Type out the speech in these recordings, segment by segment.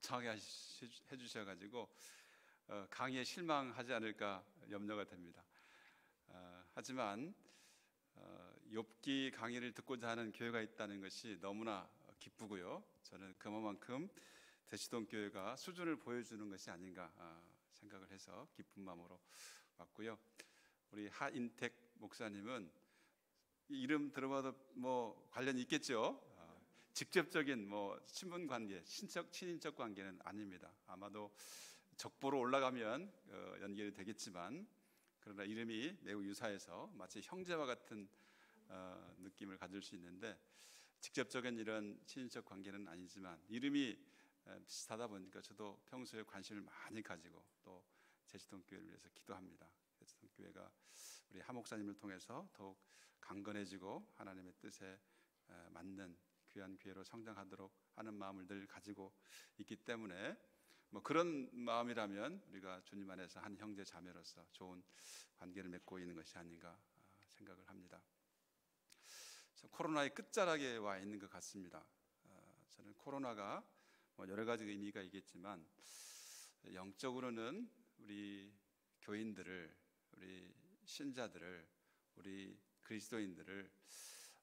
거창하게 해주셔가지고 강의에 실망하지 않을까 염려가 됩니다. 하지만 욥기 강의를 듣고자 하는 교회가 있다는 것이 너무나 기쁘고요. 저는 그만큼 대치동 교회가 수준을 보여주는 것이 아닌가 생각을 해서 기쁜 마음으로 왔고요. 우리 하인택 목사님은 이름 들어봐도 뭐 관련이 있겠죠. 직접적인 뭐 친분 관계, 친인척 관계는 아닙니다. 아마도 적보로 올라가면 연결이 되겠지만, 그러나 이름이 매우 유사해서 마치 형제와 같은 느낌을 가질 수 있는데, 직접적인 이런 친인척 관계는 아니지만 이름이 비슷하다 보니까 저도 평소에 관심을 많이 가지고 또 제치동 교회를 위해서 기도합니다. 제치동 교회가 우리 하 목사님을 통해서 더욱 강건해지고 하나님의 뜻에 맞는 귀한 교회로 성장하도록 하는 마음을 늘 가지고 있기 때문에, 뭐 그런 마음이라면 우리가 주님 안에서 한 형제 자매로서 좋은 관계를 맺고 있는 것이 아닌가 생각을 합니다. 코로나의 끝자락에 와 있는 것 같습니다. 저는 코로나가 뭐 여러 가지 의미가 있겠지만 영적으로는 우리 교인들을, 우리 신자들을, 우리 그리스도인들을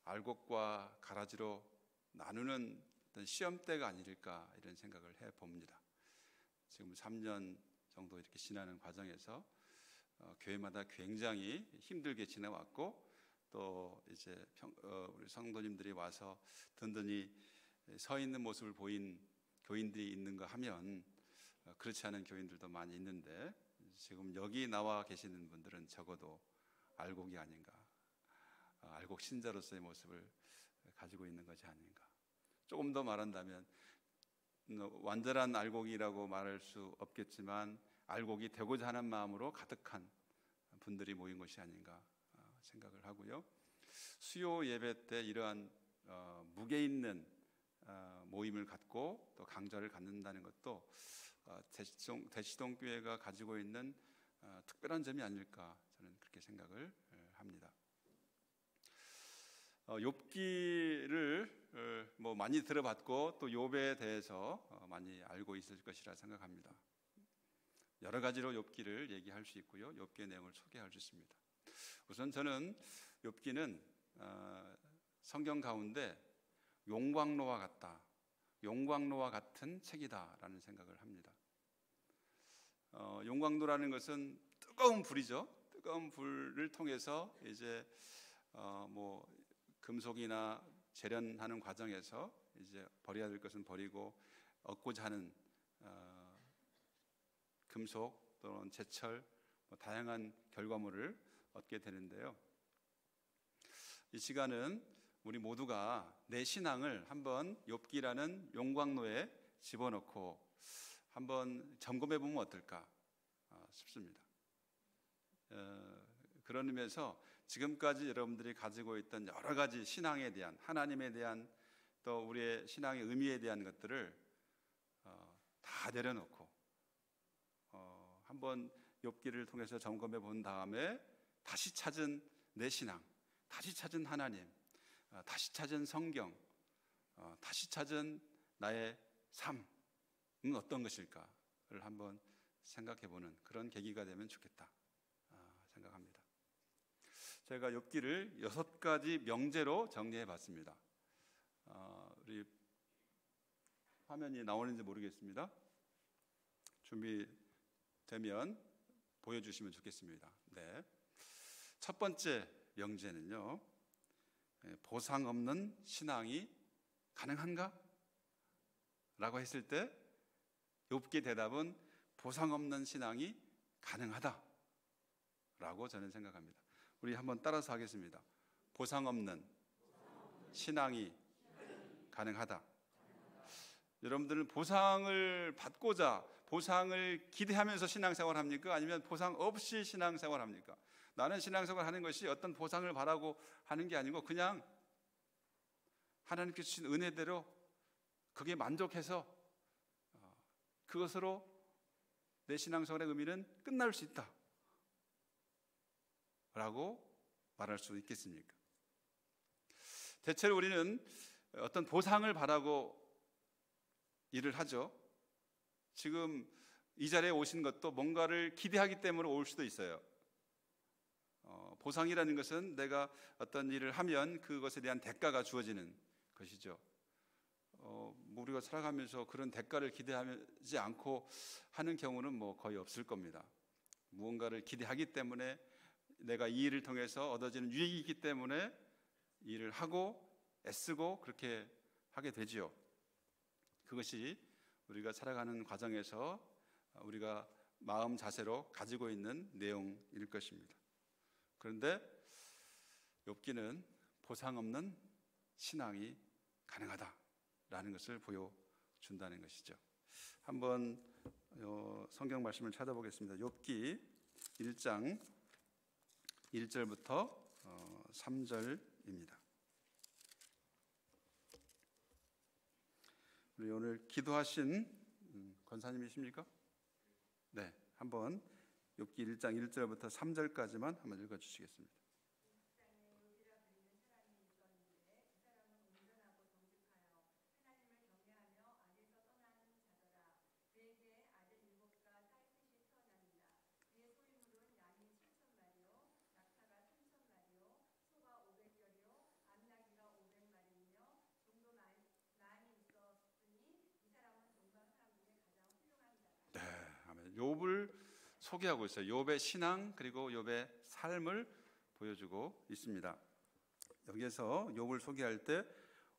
알곡과 가라지로 나누는 어떤 시험대가 아닐까 이런 생각을 해봅니다. 지금 3년 정도 이렇게 지나는 과정에서 교회마다 굉장히 힘들게 지내왔고, 또 이제 우리 성도님들이 와서 든든히 서 있는 모습을 보인 교인들이 있는가 하면 그렇지 않은 교인들도 많이 있는데, 지금 여기 나와 계시는 분들은 적어도 알곡이 아닌가, 알곡 신자로서의 모습을 가지고 있는 것이 아닌가. 조금 더 말한다면 완전한 알곡이라고 말할 수 없겠지만 알곡이 되고자 하는 마음으로 가득한 분들이 모인 것이 아닌가 생각을 하고요. 수요 예배 때 이러한 무게 있는 모임을 갖고 또 강좌를 갖는다는 것도 대치동 교회가 가지고 있는 특별한 점이 아닐까, 저는 그렇게 생각을 합니다. 욥기를 뭐 많이 들어봤고 또 욥에 대해서 많이 알고 있을 것이라 생각합니다. 여러 가지로 욥기를 얘기할 수 있고요, 욥기의 내용을 소개할 수 있습니다. 우선 저는 욥기는 성경 가운데 용광로와 같다, 용광로와 같은 책이다라는 생각을 합니다. 용광로라는 것은 뜨거운 불이죠. 뜨거운 불을 통해서 이제 뭐 금속이나 재련하는 과정에서 이제 버려야 될 것은 버리고 얻고자 하는 금속 또는 제철, 뭐 다양한 결과물을 얻게 되는데요. 이 시간은 우리 모두가 내 신앙을 한번 욥기라는 용광로에 집어넣고 한번 점검해 보면 어떨까 싶습니다. 그런 의미에서 지금까지 여러분들이 가지고 있던 여러 가지 신앙에 대한, 하나님에 대한, 또 우리의 신앙의 의미에 대한 것들을 다 내려놓고 한번 욥기를 통해서 점검해 본 다음에 다시 찾은 내 신앙, 다시 찾은 하나님, 다시 찾은 성경, 다시 찾은 나의 삶은 어떤 것일까를 한번 생각해 보는 그런 계기가 되면 좋겠다 생각합니다. 제가 욥기를 6가지 명제로 정리해 봤습니다. 우리 화면이 나오는지 모르겠습니다. 준비되면 보여주시면 좋겠습니다. 네. 첫 번째 명제는요, 보상 없는 신앙이 가능한가? 라고 했을 때 욥기의 대답은 보상 없는 신앙이 가능하다 라고 저는 생각합니다. 우리 한번 따라서 하겠습니다. 보상 없는 신앙이 가능하다. 여러분들은 보상을 받고자, 보상을 기대하면서 신앙생활 합니까? 아니면 보상 없이 신앙생활 합니까? 나는 신앙생활 하는 것이 어떤 보상을 바라고 하는 게 아니고 그냥 하나님께서 주신 은혜대로 그게 만족해서 그것으로 내 신앙생활의 의미는 끝날 수 있다 라고 말할 수 있겠습니까? 대체로 우리는 어떤 보상을 바라고 일을 하죠. 지금 이 자리에 오신 것도 뭔가를 기대하기 때문에 올 수도 있어요. 보상이라는 것은 내가 어떤 일을 하면 그것에 대한 대가가 주어지는 것이죠. 우리가 살아가면서 그런 대가를 기대하지 않고 하는 경우는 거의 없을 겁니다. 무언가를 기대하기 때문에 내가 이 일을 통해서 얻어지는 유익이 있기 때문에 일을 하고 애쓰고 그렇게 하게 되지요. 그것이 우리가 살아가는 과정에서 우리가 마음 자세로 가지고 있는 내용일 것입니다. 그런데 욥기는 보상 없는 신앙이 가능하다라는 것을 보여준다는 것이죠. 한번 성경 말씀을 찾아보겠습니다. 욥기 1장 1절부터 3절입니다. 우리 오늘 기도하신 권사님이십니까? 네, 한번 욥기 1장 1절부터 3절까지만 한번 읽어주시겠습니다. 욥을 소개하고 있어요. 욥의 신앙 그리고 욥의 삶을 보여주고 있습니다. 여기에서 욥을 소개할 때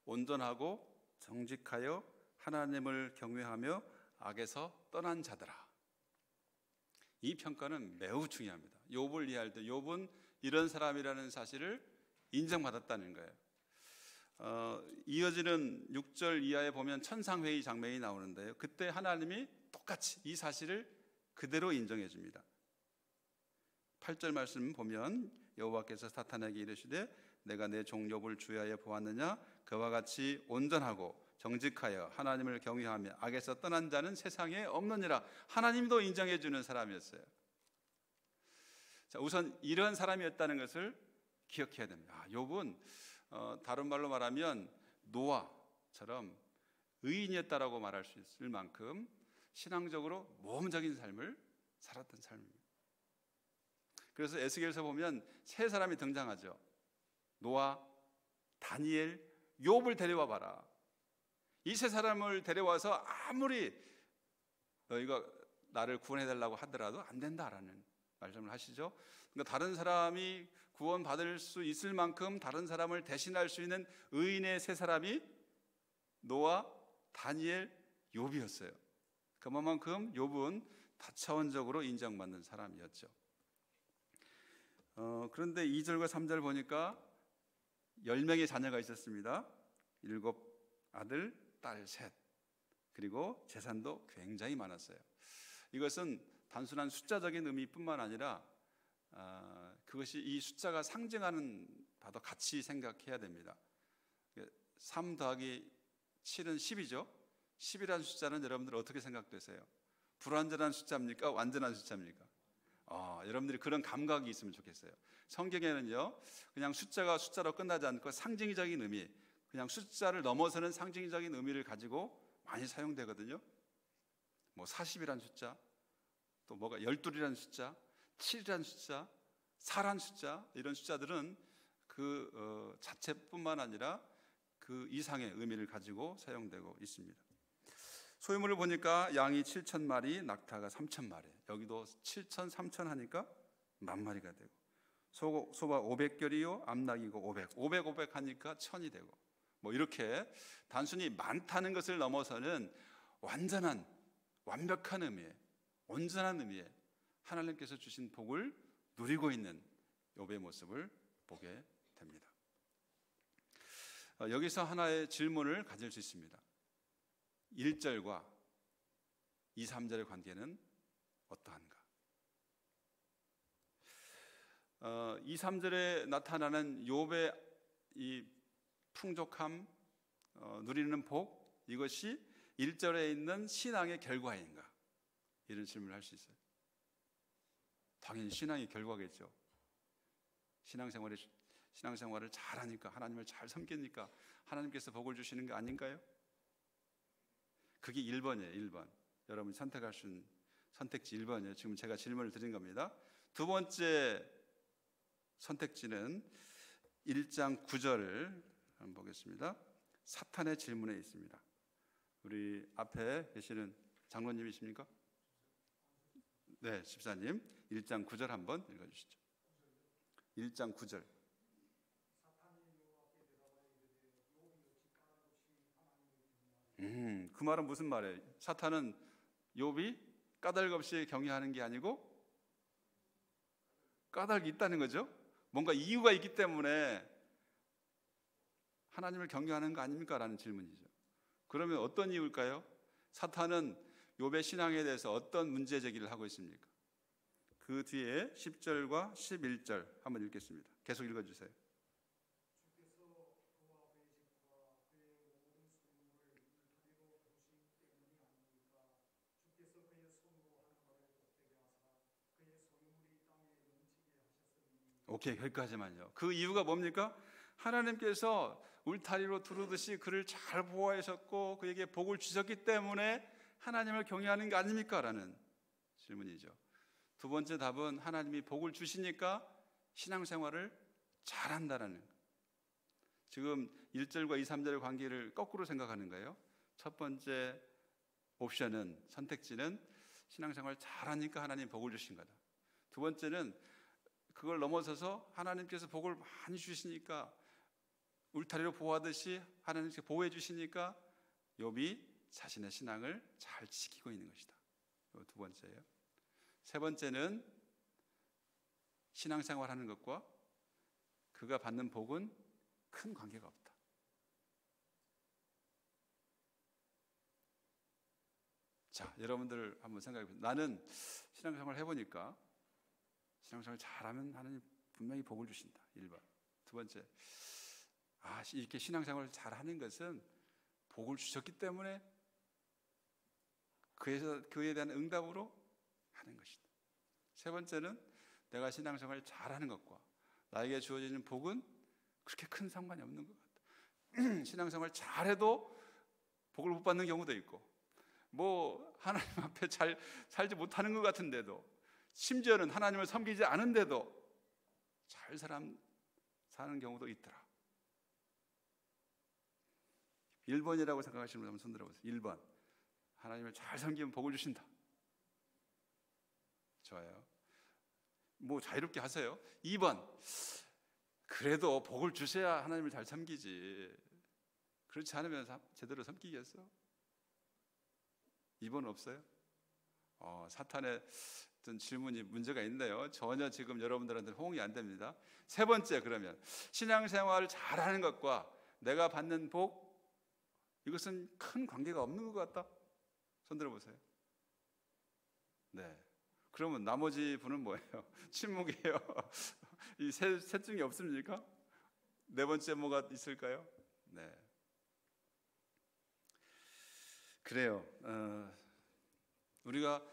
온전하고 정직하여 하나님을 경외하며 악에서 떠난 자들아, 이 평가는 매우 중요합니다. 욥을 이해할 때 욥은 이런 사람이라는 사실을 인정받았다는 거예요. 이어지는 6절 이하에 보면 천상회의 장면이 나오는데요, 그때 하나님이 똑같이 이 사실을 그대로 인정해 줍니다. 8절 말씀 보면 여호와께서 사탄에게 이르시되 내가 내 종 욥을 주야에 보았느냐, 그와 같이 온전하고 정직하여 하나님을 경외하며 악에서 떠난 자는 세상에 없느니라. 하나님도 인정해 주는 사람이었어요. 자, 우선 이런 사람이었다는 것을 기억해야 됩니다. 욥은 다른 말로 말하면 노아처럼 의인이었다라고 말할 수 있을 만큼 신앙적으로 모험적인 삶을 살았던 삶입니다. 그래서 에스겔서 보면 세 사람이 등장하죠. 노아, 다니엘, 욥을 데려와 봐라. 이 세 사람을 데려와서 아무리 너희가 나를 구원해달라고 하더라도 안 된다라는 말씀을 하시죠. 그러니까 다른 사람이 구원받을 수 있을 만큼 다른 사람을 대신할 수 있는 의인의 세 사람이 노아, 다니엘, 욥이었어요. 그만큼 욥은 다차원적으로 인정받는 사람이었죠. 그런데 2절과 3절 보니까 10명의 자녀가 있었습니다. 7 아들, 딸 셋, 그리고 재산도 굉장히 많았어요. 이것은 단순한 숫자적인 의미뿐만 아니라 그것이 이 숫자가 상징하는 바도 같이 생각해야 됩니다. 3 더하기 7은 10이죠. 10이라는 숫자는 여러분들 어떻게 생각되세요? 불완전한 숫자입니까? 완전한 숫자입니까? 여러분들이 그런 감각이 있으면 좋겠어요. 성경에는요, 그냥 숫자가 숫자로 끝나지 않고 상징적인 의미, 그냥 숫자를 넘어서는 상징적인 의미를 가지고 많이 사용되거든요. 40이라는 숫자, 또 12이라는 숫자, 7이라는 숫자, 4라는 숫자, 이런 숫자들은 그 자체뿐만 아니라 그 이상의 의미를 가지고 사용되고 있습니다. 소유물을 보니까 양이 7,000마리, 낙타가 3,000마리. 여기도 7,000, 3,000 하니까 10,000마리가 되고, 소가 500결이요, 암낙이고 500 하니까 1,000이 되고, 이렇게 단순히 많다는 것을 넘어서는 완벽한 의미에, 온전한 의미에 하나님께서 주신 복을 누리고 있는 욥의 모습을 보게 됩니다. 여기서 하나의 질문을 가질 수 있습니다. 1절과 2, 3절의 관계는 어떠한가? 2, 3절에 나타나는 욥의 이 풍족함, 누리는 복, 이것이 1절에 있는 신앙의 결과인가? 이런 질문을 할 수 있어요. 당연히 신앙의 결과겠죠. 신앙생활을 잘하니까, 하나님을 잘 섬기니까 하나님께서 복을 주시는 거 아닌가요? 그게 1번이에요. 1번. 여러분이 선택할 수 있는 선택지 1번이에요. 지금 제가 질문을 드린 겁니다. 두 번째 선택지는 1장 9절을 한번 보겠습니다. 사탄의 질문에 있습니다. 우리 앞에 계시는 장로님이십니까? 네, 집사님 1장 9절 한번 읽어주시죠. 1장 9절. 그 말은 무슨 말이에요? 사탄은 욥이 까닭 없이 경외하는 게 아니고 까닭이 있다는 거죠. 뭔가 이유가 있기 때문에 하나님을 경외하는 거 아닙니까? 라는 질문이죠. 그러면 어떤 이유일까요? 사탄은 욥의 신앙에 대해서 어떤 문제 제기를 하고 있습니까? 그 뒤에 10절과 11절 한번 읽겠습니다. 계속 읽어주세요. 오케이, 거기까지만요. 그 이유가 뭡니까? 하나님께서 울타리로 두르듯이 그를 잘 보호하셨고 그에게 복을 주셨기 때문에 하나님을 경외하는 게 아닙니까? 라는 질문이죠. 두 번째 답은 하나님이 복을 주시니까 신앙생활을 잘한다라는 거예요. 지금 1절과 2, 3절의 관계를 거꾸로 생각하는 거예요. 첫 번째 옵션은, 선택지는 신앙생활 잘하니까 하나님 복을 주신 거다. 두 번째는 그걸 넘어서서 하나님께서 복을 많이 주시니까 울타리로 보호하듯이 하나님께서 보호해 주시니까 욥이 자신의 신앙을 잘 지키고 있는 것이다. 두 번째예요. 세 번째는 신앙생활하는 것과 그가 받는 복은 큰 관계가 없다. 자, 여러분들 한번 생각해 보세요. 나는 신앙생활 해보니까 신앙생활 잘하면 하나님 분명히 복을 주신다. 1번. 두 번째, 이렇게 신앙생활을 잘하는 것은 복을 주셨기 때문에 그에 대한 응답으로 하는 것이다. 세 번째는 내가 신앙생활을 잘하는 것과 나에게 주어지는 복은 그렇게 큰 상관이 없는 것 같다. 신앙생활 잘해도 복을 못 받는 경우도 있고, 하나님 앞에 잘 살지 못하는 것 같은데도, 심지어는 하나님을 섬기지 않은데도 잘 사는 경우도 있더라. 1번이라고 생각하시는 분 한번 손 들어보세요. 1번. 하나님을 잘 섬기면 복을 주신다. 좋아요. 자유롭게 하세요. 2번. 그래도 복을 주셔야 하나님을 잘 섬기지. 그렇지 않으면 제대로 섬기겠어? 2번 없어요? 사탄의 어떤 질문이 문제가 있네요. 전혀 지금 여러분들한테 호응이 안 됩니다. 세 번째, 그러면 신앙생활을 잘하는 것과 내가 받는 복, 이것은 큰 관계가 없는 것 같다. 손 들어보세요. 네. 그러면 나머지 분은 뭐예요? 침묵이에요. 이 셋 중에 없습니까? 네 번째 뭐가 있을까요? 네. 그래요. 우리가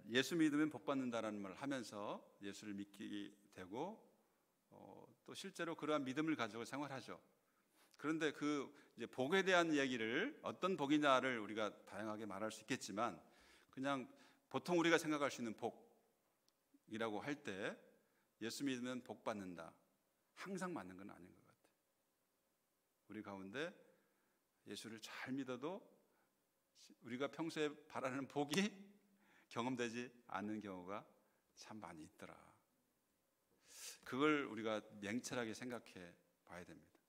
예수 믿으면 복 받는다라는 말을 하면서 예수를 믿게 되고 또 실제로 그러한 믿음을 가지고 생활하죠. 그런데 이제 복에 대한 이야기를 어떤 복이냐를 우리가 다양하게 말할 수 있겠지만 그냥 보통 우리가 생각할 수 있는 복이라고 할 때 예수 믿으면 복 받는다. 항상 맞는 건 아닌 것 같아요. 우리 가운데 예수를 잘 믿어도 우리가 평소에 바라는 복이 경험되지 않는 경우가 참 많이 있더라. 그걸 우리가 냉철하게 생각해 봐야 됩니다.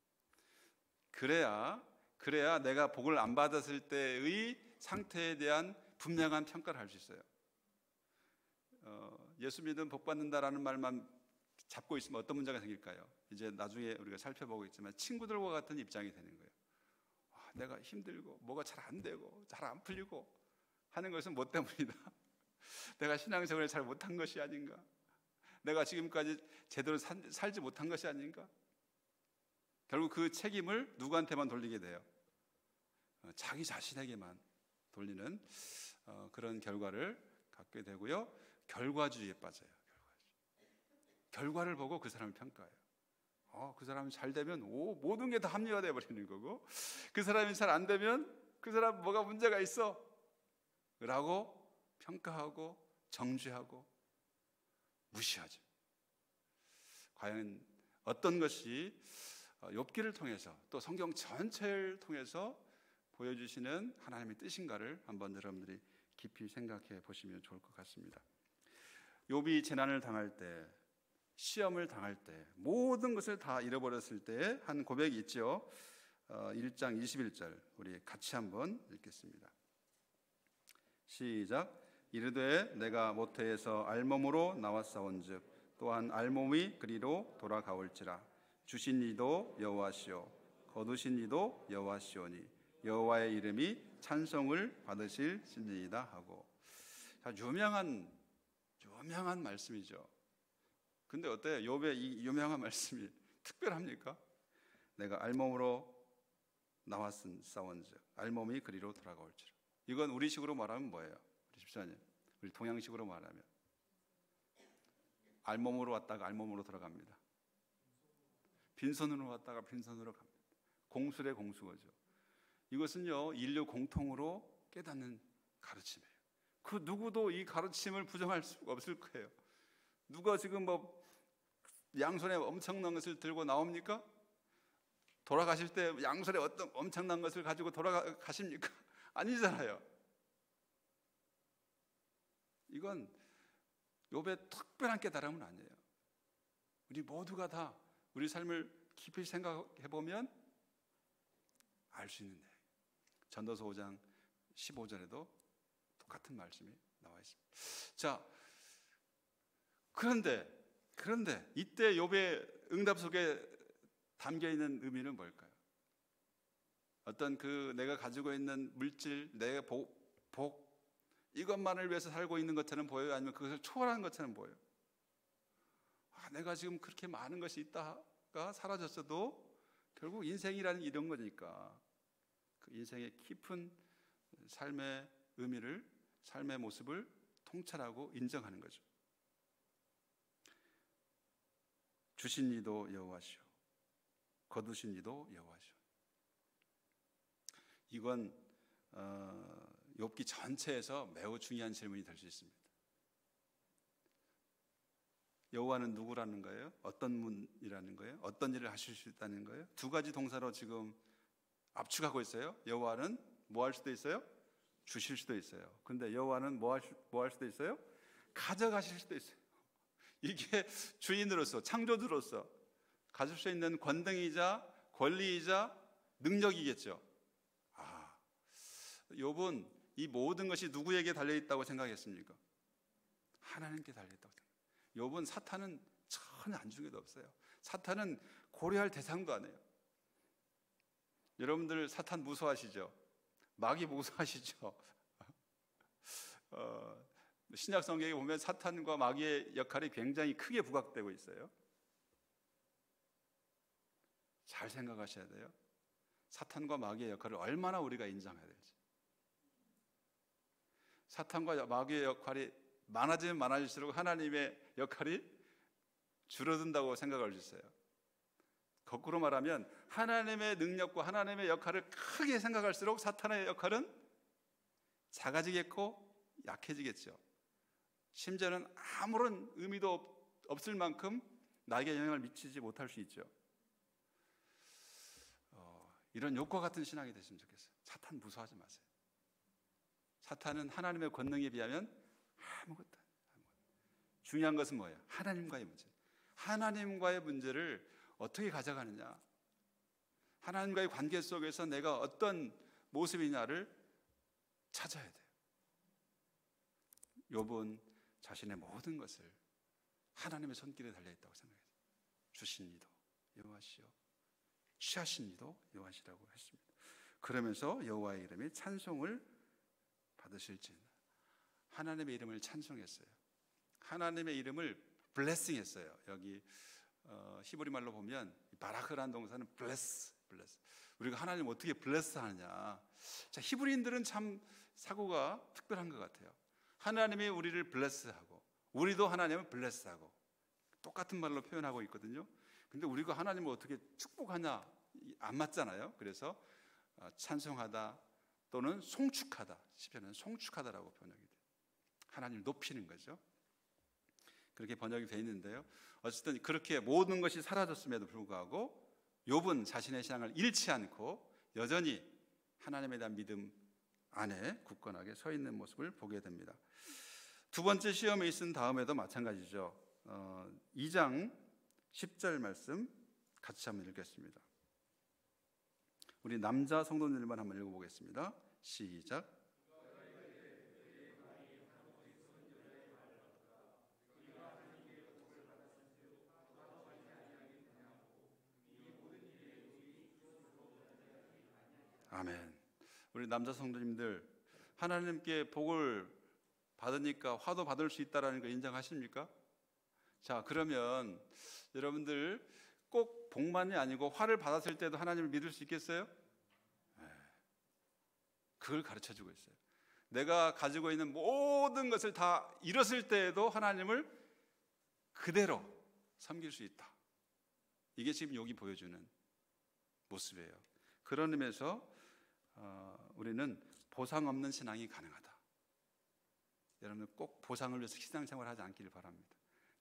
그래야 내가 복을 안 받았을 때의 상태에 대한 분명한 평가를 할 수 있어요. 예수 믿으면 복 받는다라는 말만 잡고 있으면 어떤 문제가 생길까요? 이제 나중에 우리가 살펴보고 있지만 친구들과 같은 입장이 되는 거예요. 내가 힘들고 뭐가 잘 안 되고 잘 안 풀리고 하는 것은 뭐 때문이다? 내가 신앙생활을 잘 못한 것이 아닌가? 내가 지금까지 제대로 살지 못한 것이 아닌가? 결국 그 책임을 누구한테만 돌리게 돼요? 자기 자신에게만 돌리는 그런 결과를 갖게 되고요. 결과주의에 빠져요. 결과를 보고 그 사람을 평가해요. 그 사람이 잘 되면 모든 게 다 합리화되어 버리는 거고, 그 사람이 잘 안 되면 그 사람 뭐가 문제가 있어. 라고 평가하고 정죄하고 무시하죠. 과연 어떤 것이 욥기를 통해서 또 성경 전체를 통해서 보여주시는 하나님의 뜻인가를 한번 여러분들이 깊이 생각해 보시면 좋을 것 같습니다. 욥이 재난을 당할 때, 시험을 당할 때, 모든 것을 다 잃어버렸을 때 한 고백이 있죠. 1장 21절 우리 같이 한번 읽겠습니다. 시작. 이르되 내가 모태에서 알몸으로 나왔사온즉 또한 알몸이 그리로 돌아가올지라. 주신 이도 여호와시오 거두신 이도 여호와시오니 여호와의 이름이 찬송을 받으실 신이다 하고. 자, 유명한 말씀이죠. 근데 어때요? 욥의 이 유명한 말씀이 특별합니까? 내가 알몸으로 나왔사온즉 알몸이 그리로 돌아가올지라. 이건 우리식으로 말하면 뭐예요? 우리 집사님, 우리 동양식으로 말하면 알몸으로 왔다가 알몸으로 돌아갑니다. 빈손으로 왔다가 빈손으로 갑니다. 공수래 공수거죠. 이것은요 인류 공통으로 깨닫는 가르침이에요. 그 누구도 이 가르침을 부정할 수가 없을 거예요. 누가 지금 뭐 양손에 엄청난 것을 들고 나옵니까? 돌아가실 때 양손에 어떤 엄청난 것을 가지고 돌아가십니까? 아니잖아요. 이건 욥의 특별한 깨달음은 아니에요. 우리 모두가 다 우리 삶을 깊이 생각해 보면 알 수 있는 내용. 전도서 5장 15절에도 똑같은 말씀이 나와 있습니다. 자, 그런데 이때 욥의 응답 속에 담겨 있는 의미는 뭘까요? 어떤 그 내가 가지고 있는 물질, 내 복 이것만을 위해서 살고 있는 것처럼 보여요? 아니면 그것을 초월하는 것처럼 보여요? 내가 지금 그렇게 많은 것이 있다가 사라졌어도 결국 인생이라는 이런 거니까 그 인생의 깊은 삶의 의미를, 삶의 모습을 통찰하고 인정하는 거죠. 주신 이도 여호와시오 거두신 이도 여호와시오. 이건 욥기 전체에서 매우 중요한 질문이 될 수 있습니다. 여호와는 누구라는 거예요? 어떤 분이라는 거예요? 어떤 일을 하실 수 있다는 거예요? 두 가지 동사로 지금 압축하고 있어요. 여호와는 뭐 할 수도 있어요? 주실 수도 있어요. 근데 여호와는 뭐 할 수도 있어요? 가져가실 수도 있어요. 이게 주인으로서, 창조주로서 가질 수 있는 권능이자 권리이자 능력이겠죠. 욥은 이 모든 것이 누구에게 달려있다고 생각했습니까? 하나님께 달려있다고 생각해요. 욥은 사탄은 전혀 안중에도 없어요. 사탄은 고려할 대상도 안 해요. 여러분들 사탄 무서워하시죠? 마귀 무서워하시죠? 신약 성경에 보면 사탄과 마귀의 역할이 굉장히 크게 부각되고 있어요. 잘 생각하셔야 돼요. 사탄과 마귀의 역할을 얼마나 우리가 인정해야 될지. 사탄과 마귀의 역할이 많아지면 많아질수록 하나님의 역할이 줄어든다고 생각할 수 있어요. 거꾸로 말하면 하나님의 능력과 하나님의 역할을 크게 생각할수록 사탄의 역할은 작아지겠고 약해지겠죠. 심지어는 아무런 의미도 없을 만큼 나에게 영향을 미치지 못할 수 있죠. 이런 욥과 같은 신앙이 됐으면 좋겠어요. 사탄 무서워하지 마세요. 사탄은 하나님의 권능에 비하면 아무것도 아니에요. 중요한 것은 뭐예요? 하나님과의 문제. 하나님과의 문제를 어떻게 가져가느냐, 하나님과의 관계 속에서 내가 어떤 모습이냐를 찾아야 돼요. 욥은 자신의 모든 것을 하나님의 손길에 달려있다고 생각해요. 주신 이도 여호와시오 취하신 이도 여호와시라고 했습니다. 그러면서 여호와의 이름이 찬송을 받으실지는, 하나님의 이름을 찬송했어요. 하나님의 이름을 블레싱했어요. 여기 히브리 말로 보면 바라크라는 동사는 bless. 우리가 하나님 어떻게 bless 하느냐. 자, 히브리인들은 참 사고가 특별한 것 같아요. 하나님이 우리를 bless하고 우리도 하나님을 bless하고 똑같은 말로 표현하고 있거든요. 근데 우리가 하나님을 어떻게 축복하냐 안 맞잖아요. 그래서 찬송하다, 또는 송축하다. 시편은 송축하다라고 번역이 돼요. 하나님을 높이는 거죠. 그렇게 번역이 되어 있는데요. 어쨌든 그렇게 모든 것이 사라졌음에도 불구하고 욥은 자신의 신앙을 잃지 않고 여전히 하나님에 대한 믿음 안에 굳건하게 서 있는 모습을 보게 됩니다. 두 번째 시험에 있은 다음에도 마찬가지죠. 2장 10절 말씀 같이 한번 읽겠습니다. 우리 남자 성도님들만 한번 읽어보겠습니다. 시작. 아멘. 우리 남자 성도님들, 하나님께 복을 받으니까 화도 받을 수 있다는 거 인정하십니까? 자, 그러면 여러분들 꼭 복만이 아니고 화를 받았을 때도 하나님을 믿을 수 있겠어요? 네. 그걸 가르쳐주고 있어요. 내가 가지고 있는 모든 것을 다 잃었을 때에도 하나님을 그대로 섬길 수 있다. 이게 지금 여기 보여주는 모습이에요. 그런 의미에서 우리는 보상 없는 신앙이 가능하다. 여러분 꼭 보상을 위해서 신앙생활 하지 않기를 바랍니다.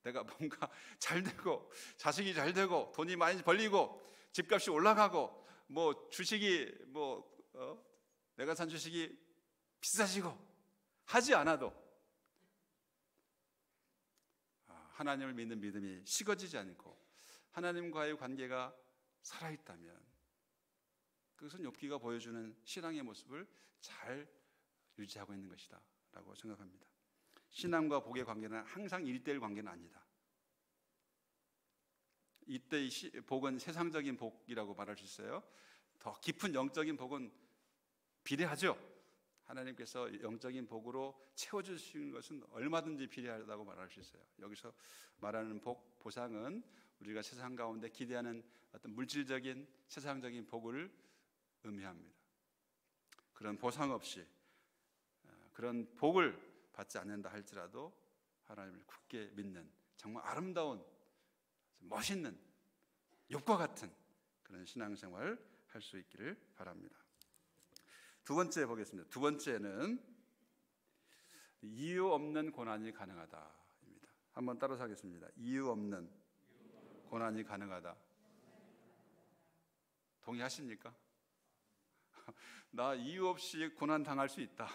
내가 뭔가 잘 되고 자식이 잘 되고 돈이 많이 벌리고 집값이 올라가고 뭐 주식이 내가 산 주식이 비싸지고 하지 않아도 하나님을 믿는 믿음이 식어지지 않고 하나님과의 관계가 살아있다면 그것은 욥기가 보여주는 신앙의 모습을 잘 유지하고 있는 것이다 라고 생각합니다. 신앙과 복의 관계는 항상 1:1 관계는 아니다. 이때 복은 세상적인 복이라고 말할 수 있어요. 더 깊은 영적인 복은 비례하죠. 하나님께서 영적인 복으로 채워주시는 것은 얼마든지 비례하다고 말할 수 있어요. 여기서 말하는 복, 보상은 우리가 세상 가운데 기대하는 어떤 물질적인 세상적인 복을 의미합니다. 그런 보상 없이 그런 복을 받지 않는다 할지라도 하나님을 굳게 믿는 정말 아름다운 멋있는 욥과 같은 그런 신앙생활 할 수 있기를 바랍니다. 두 번째 보겠습니다. 두 번째는 이유 없는 고난이 가능하다입니다. 한번 따라서 하겠습니다. 이유 없는 고난이 가능하다. 동의하십니까? 나 이유 없이 고난 당할 수 있다.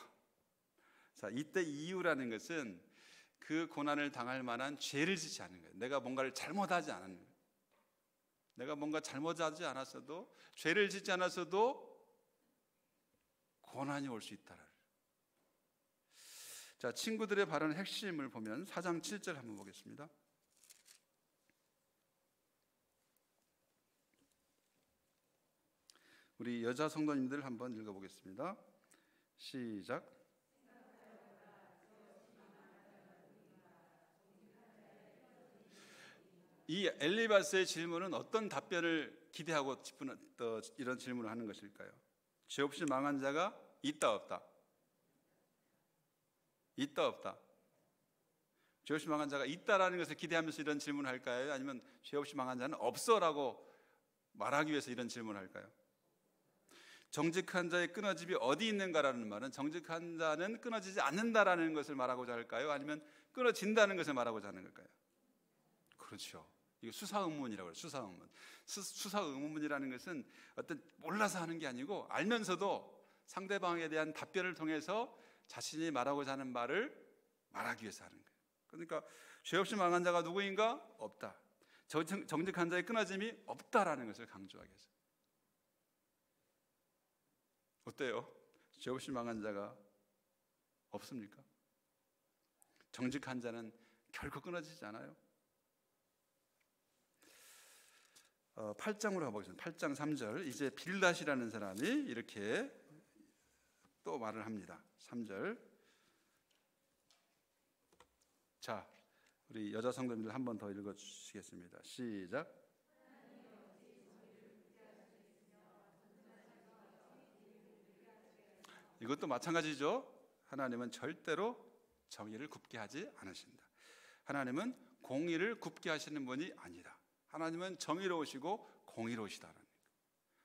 자, 이때 이유라는 것은 그 고난을 당할 만한 죄를 짓지 않은 거예요. 내가 뭔가를 잘못하지 않은 거예요. 내가 뭔가 잘못하지 않았어도 죄를 짓지 않았어도 고난이 올 수 있다라. 자, 친구들의 발언의 핵심을 보면 4장 7절 한번 보겠습니다. 우리 여자 성도님들 한번 읽어보겠습니다. 시작. 이 엘리바스의 질문은 어떤 답변을 기대하고 이런 질문을 하는 것일까요? 죄 없이 망한 자가 있다 없다? 있다 없다? 죄 없이 망한 자가 있다라는 것을 기대하면서 이런 질문을 할까요? 아니면 죄 없이 망한 자는 없어라고 말하기 위해서 이런 질문을 할까요? 정직한 자의 끊어짐이 어디 있는가라는 말은 정직한 자는 끊어지지 않는다라는 것을 말하고자 할까요? 아니면 끊어진다는 것을 말하고자 하는 걸까요? 그렇죠. 이거 수사의문이라고 해요. 수사의문. 수사의문이라는 것은 어떤 몰라서 하는 게 아니고 알면서도 상대방에 대한 답변을 통해서 자신이 말하고자 하는 말을 말하기 위해서 하는 거예요. 그러니까 죄 없이 망한 자가 누구인가? 없다. 정직한 자의 끊어짐이 없다라는 것을 강조하기 위해서. 어때요? 죄 없이 망한 자가 없습니까? 정직한 자는 결코 끊어지지 않아요. 8장으로 가보겠습니다. 8장 3절. 이제 빌닷이라는 사람이 이렇게 또 말을 합니다. 3절. 자, 우리 여자 성도님들 한 번 더 읽어주시겠습니다. 시작. 이것도 마찬가지죠. 하나님은 절대로 정의를 굽게 하지 않으신다. 하나님은 공의를 굽게 하시는 분이 아니다. 하나님은 정의로우시고 공의로우시다는 거예요.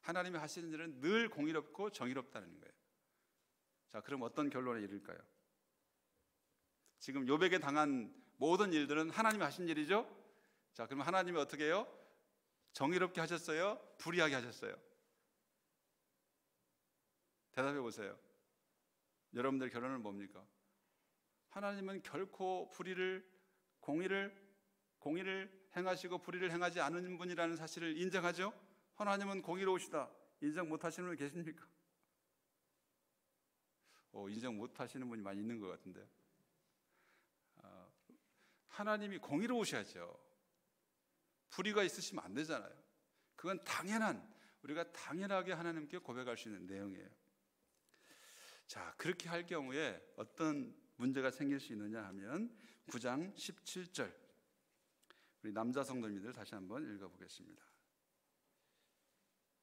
하나님이 하시는 일은 늘 공의롭고 정의롭다는 거예요. 자, 그럼 어떤 결론에 이를까요? 지금 욥에게 당한 모든 일들은 하나님이 하신 일이죠? 자, 그럼 하나님이 어떻게 해요? 정의롭게 하셨어요? 불의하게 하셨어요? 대답해 보세요. 여러분들 결론은 뭡니까? 하나님은 결코 공의를 행하시고 불의를 행하지 않은 분이라는 사실을 인정하죠? 하나님은 공의로우시다. 인정 못하시는 분 계십니까? 인정 못하시는 분이 많이 있는 것 같은데요. 하나님이 공의로우셔야죠. 불의가 있으시면 안 되잖아요. 그건 우리가 당연하게 하나님께 고백할 수 있는 내용이에요. 자, 그렇게 할 경우에 어떤 문제가 생길 수 있느냐 하면 9장 17절, 우리 남자 성도님들 다시 한번 읽어보겠습니다.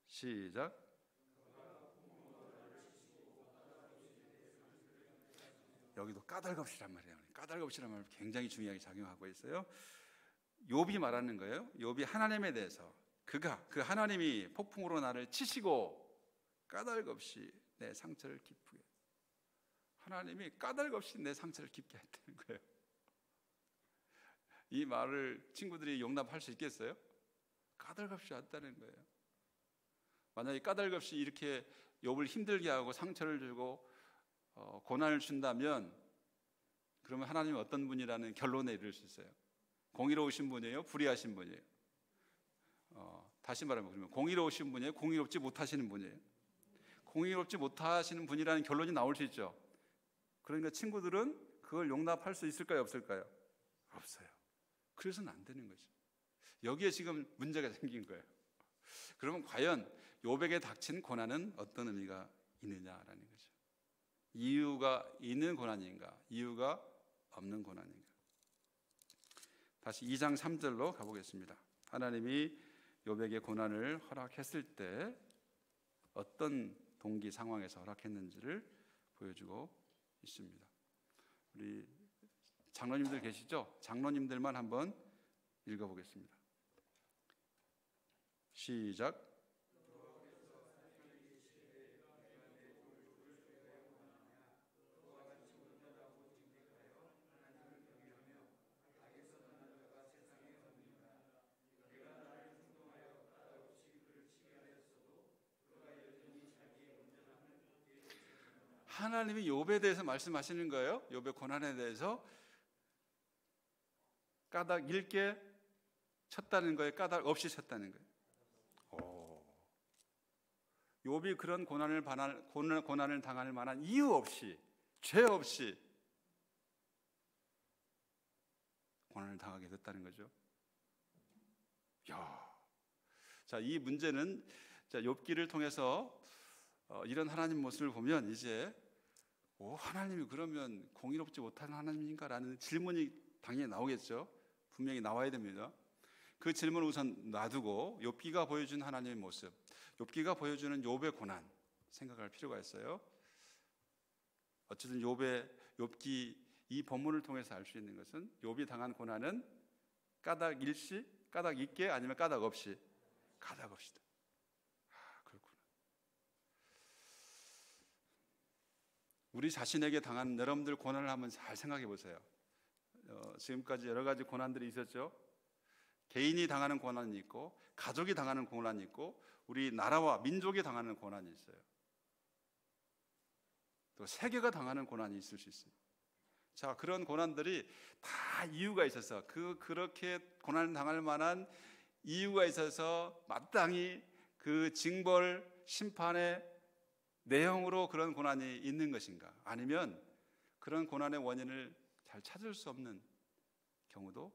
시작. 여기도 까닭없이란 말이에요. 까닭없이란 말 굉장히 중요하게 작용하고 있어요. 욥이 말하는 거예요. 욥이 하나님에 대해서 그 하나님이 폭풍으로 나를 치시고 까닭없이 내 상처를 기쁘게, 하나님이 까닭없이 내 상처를 깊게 했다는 거예요. 이 말을 친구들이 용납할 수 있겠어요? 까닭없이 왔다는 거예요. 만약에 까닭없이 이렇게 욥을 힘들게 하고 상처를 주고 고난을 준다면, 그러면 하나님은 어떤 분이라는 결론에 이를 수 있어요? 공의로우신 분이에요? 불의하신 분이에요? 다시 말하면, 그러면 공의로우신 분이에요? 공의롭지 못하시는 분이에요? 공의롭지 못하시는 분이라는 결론이 나올 수 있죠. 그러니까 친구들은 그걸 용납할 수 있을까요? 없을까요? 없어요. 그래서는 안 되는 거죠. 여기에 지금 문제가 생긴 거예요. 그러면 과연 욥에게 닥친 고난은 어떤 의미가 있느냐라는 거죠. 이유가 있는 고난인가, 이유가 없는 고난인가. 다시 2장 3절로 가보겠습니다. 하나님이 욥에게 고난을 허락했을 때 어떤 동기 상황에서 허락했는지를 보여주고 있습니다. 우리 장로님들 계시죠? 장로님들만 한번 읽어보겠습니다. 시작. 하나님이 욥에 대해서 말씀하시는 거예요. 욥의 고난에 대해서 까닭 있게 쳤다는 거예요? 까닭 없이 쳤다는 거예요? 욥이 그런 고난을 당할 만한 이유 없이, 죄 없이 고난을 당하게 됐다는 거죠. 자, 이 문제는 욥기를 통해서 이런 하나님 모습을 보면 이제 하나님이 그러면 공의롭지 못한 하나님인가라는 질문이 당연히 나오겠죠. 분명히 나와야 됩니다. 그 질문을 우선 놔두고 욥기가 보여준 하나님의 모습, 욥기가 보여주는 욥의 고난 생각할 필요가 있어요. 어쨌든 욥기 이 본문을 통해서 알 수 있는 것은 욥이 당한 고난은 까닭 일시, 까닭 있게, 아니면 까닭 없이, 까닭 없이다. 그렇구나. 우리 자신에게 당한 여러분들 고난을 한번 잘 생각해 보세요. 지금까지 여러 가지 고난들이 있었죠. 개인이 당하는 고난이 있고, 가족이 당하는 고난이 있고, 우리 나라와 민족이 당하는 고난이 있어요. 또 세계가 당하는 고난이 있을 수 있어요. 자, 그런 고난들이 다 이유가 있어서, 그렇게 고난을 당할 만한 이유가 있어서 마땅히 그 징벌 심판의 내용으로 그런 고난이 있는 것인가, 아니면 그런 고난의 원인을 잘 찾을 수 없는 경우도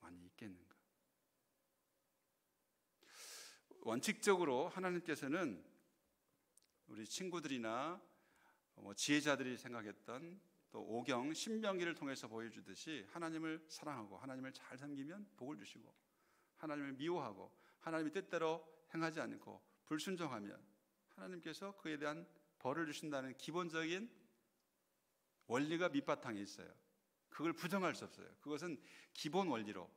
많이 있겠는가. 원칙적으로 하나님께서는 우리 친구들이나 지혜자들이 생각했던 또 오경, 신명기를 통해서 보여주듯이 하나님을 사랑하고 하나님을 잘 섬기면 복을 주시고, 하나님을 미워하고 하나님의 뜻대로 행하지 않고 불순종하면 하나님께서 그에 대한 벌을 주신다는 기본적인 원리가 밑바탕에 있어요. 그걸 부정할 수 없어요. 그것은 기본 원리로,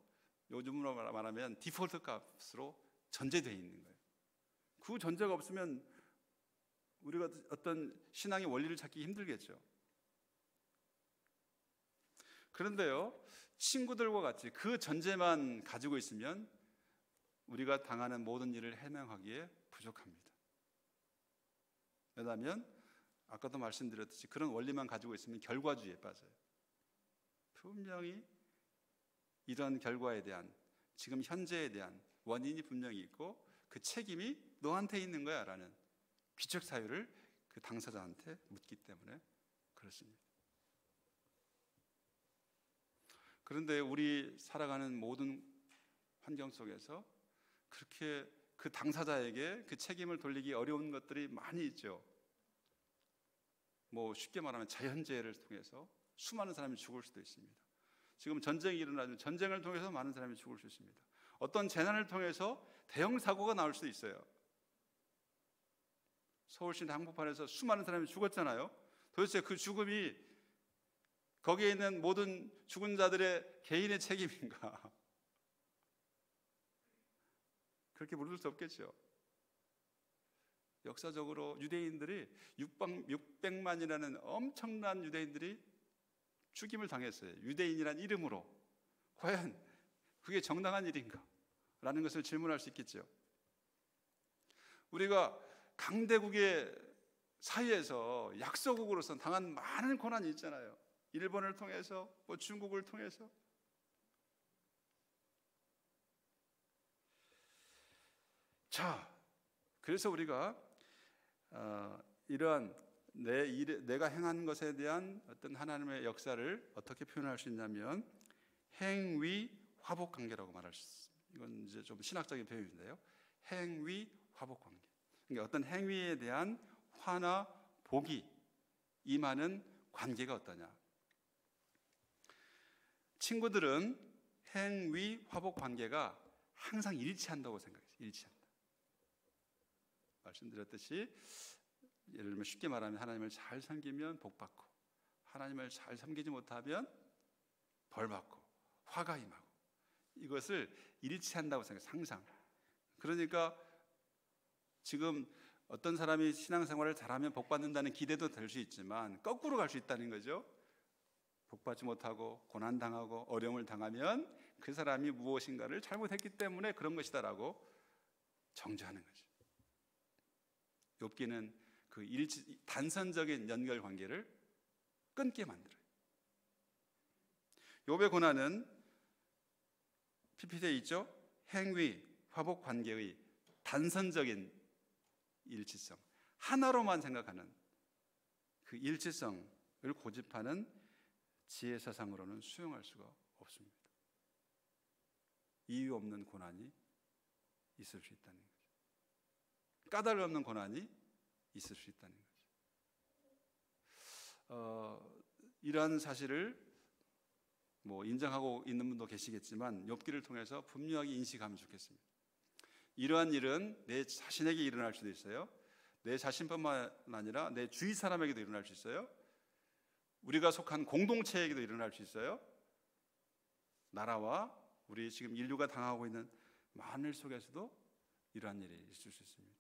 요즘으로 말하면 디폴트 값으로 전제되어 있는 거예요. 그 전제가 없으면 우리가 어떤 신앙의 원리를 찾기 힘들겠죠. 그런데요, 친구들과 같이 그 전제만 가지고 있으면 우리가 당하는 모든 일을 해명하기에 부족합니다. 왜냐하면 아까도 말씀드렸듯이 그런 원리만 가지고 있으면 결과주의에 빠져요. 분명히 이런 결과에 대한, 지금 현재에 대한 원인이 분명히 있고 그 책임이 너한테 있는 거야 라는 귀책 사유를 그 당사자한테 묻기 때문에 그렇습니다. 그런데 우리 살아가는 모든 환경 속에서 그렇게 그 당사자에게 그 책임을 돌리기 어려운 것들이 많이 있죠. 뭐 쉽게 말하면 자연재해를 통해서 수많은 사람이 죽을 수도 있습니다. 지금 전쟁이 일어나면 전쟁을 통해서 많은 사람이 죽을 수 있습니다. 어떤 재난을 통해서 대형 사고가 나올 수도 있어요. 서울시 한복판에서 수많은 사람이 죽었잖아요. 도대체 그 죽음이 거기에 있는 모든 죽은 자들의 개인의 책임인가? 그렇게 물을 수 없겠죠. 역사적으로 유대인들이 600만이라는 엄청난 유대인들이 죽임을 당했어요. 유대인이란 이름으로. 과연 그게 정당한 일인가? 라는 것을 질문할 수 있겠죠. 우리가 강대국의 사이에서 약소국으로서 당한 많은 고난이 있잖아요. 일본을 통해서, 뭐 중국을 통해서. 자, 그래서 우리가 이러한 내가 행한 것에 대한 어떤 하나님의 역사를 어떻게 표현할 수 있냐면 행위 화복 관계라고 말할 수 있습니다. 이건 이제 좀 신학적인 표현인데요. 행위 화복 관계. 그러니까 어떤 행위에 대한 화나 복이 임하는 관계가 어떠냐. 친구들은 행위 화복 관계가 항상 일치한다고 생각해요. 일치한다. 말씀드렸듯이 예를 들면 쉽게 말하면 하나님을 잘 섬기면 복 받고, 하나님을 잘 섬기지 못하면 벌 받고, 화가 임하고, 이것을 일치한다고 생각해요. 항상. 그러니까 지금 어떤 사람이 신앙생활을 잘하면 복 받는다는 기대도 될 수 있지만 거꾸로 갈 수 있다는 거죠. 복 받지 못하고 고난당하고 어려움을 당하면 그 사람이 무엇인가를 잘못했기 때문에 그런 것이다라고 정죄하는 거죠. 욥기는 그 단선적인 연결 관계를 끊게 만들어요. 욥의 고난은 PPT에 있죠. 행위, 화복 관계의 단선적인 일치성, 하나로만 생각하는 그 일치성을 고집하는 지혜사상으로는 수용할 수가 없습니다. 이유 없는 고난이 있을 수 있다는 거죠. 까닭 없는 고난이 있을 수 있다는 거죠. 이러한 사실을 뭐 인정하고 있는 분도 계시겠지만 욥기를 통해서 분명하게 인식하면 좋겠습니다. 이러한 일은 내 자신에게 일어날 수도 있어요. 내 자신뿐만 아니라 내 주위 사람에게도 일어날 수 있어요. 우리가 속한 공동체에게도 일어날 수 있어요. 나라와 우리 지금 인류가 당하고 있는 만일 속에서도 이러한 일이 있을 수 있습니다.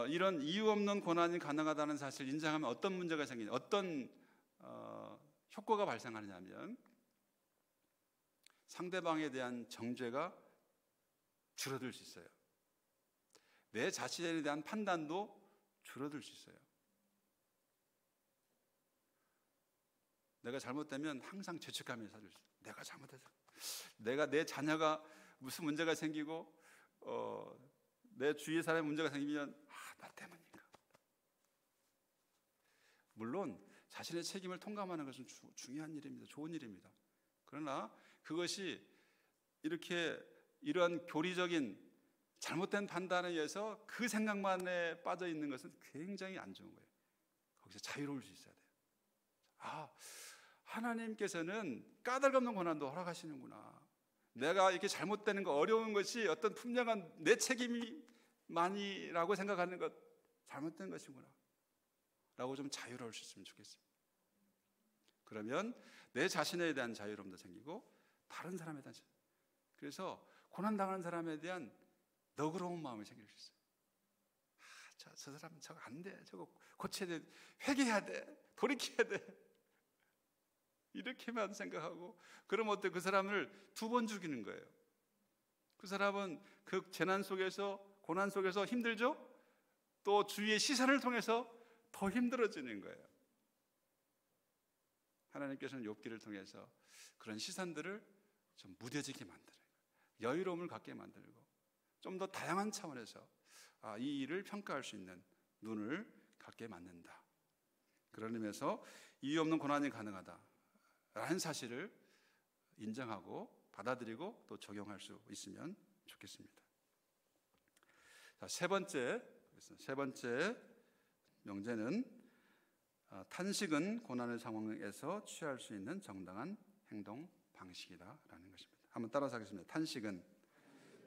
이런 이유 없는 고난이 가능하다는 사실을 인정하면 어떤 문제가 생기냐, 어떤 효과가 발생하느냐면 상대방에 대한 정죄가 줄어들 수 있어요. 내 자신에 대한 판단도 줄어들 수 있어요. 내가 잘못되면 항상 죄책감이 사줄 수 있어요. 내가 잘못해서, 내 자녀가 무슨 문제가 생기고 내 주위의 사람의 문제가 생기면 나 때문인가. 물론 자신의 책임을 통감하는 것은 중요한 일입니다. 좋은 일입니다. 그러나 그것이 이러한 교리적인 잘못된 판단에 의해서 그 생각만에 빠져 있는 것은 굉장히 안 좋은 거예요. 거기서 자유로울 수 있어야 돼요. 하나님께서는 까닭 없는 고난도 허락하시는구나. 내가 이렇게 잘못되는 거, 어려운 것이 어떤 분명한 내 책임만이라고 생각하는 것, 잘못된 것이구나 라고 좀 자유로울 수 있으면 좋겠습니다. 그러면 내 자신에 대한 자유로움도 생기고 다른 사람에 대한 자유. 그래서 고난당하는 사람에 대한 너그러운 마음이 생길 수 있어요. 저 사람 저거 안 돼. 저거 고쳐야 돼. 회개해야 돼. 돌이켜야 돼. 이렇게만 생각하고, 그럼 어때? 그 사람을 2번 죽이는 거예요. 그 사람은 그 재난 속에서, 고난 속에서 힘들죠? 또 주위의 시선을 통해서 더 힘들어지는 거예요. 하나님께서는 욥기를 통해서 그런 시선들을 좀 무뎌지게 만들어요. 여유로움을 갖게 만들고, 좀 더 다양한 차원에서 이 일을 평가할 수 있는 눈을 갖게 만든다. 그런 의미에서 이유 없는 고난이 가능하다라는 사실을 인정하고 받아들이고 또 적용할 수 있으면 좋겠습니다. 자, 세 번째 명제는 탄식은 고난의 상황에서 취할 수 있는 정당한 행동 방식이다라는 것입니다. 한번 따라서 하겠습니다. 탄식은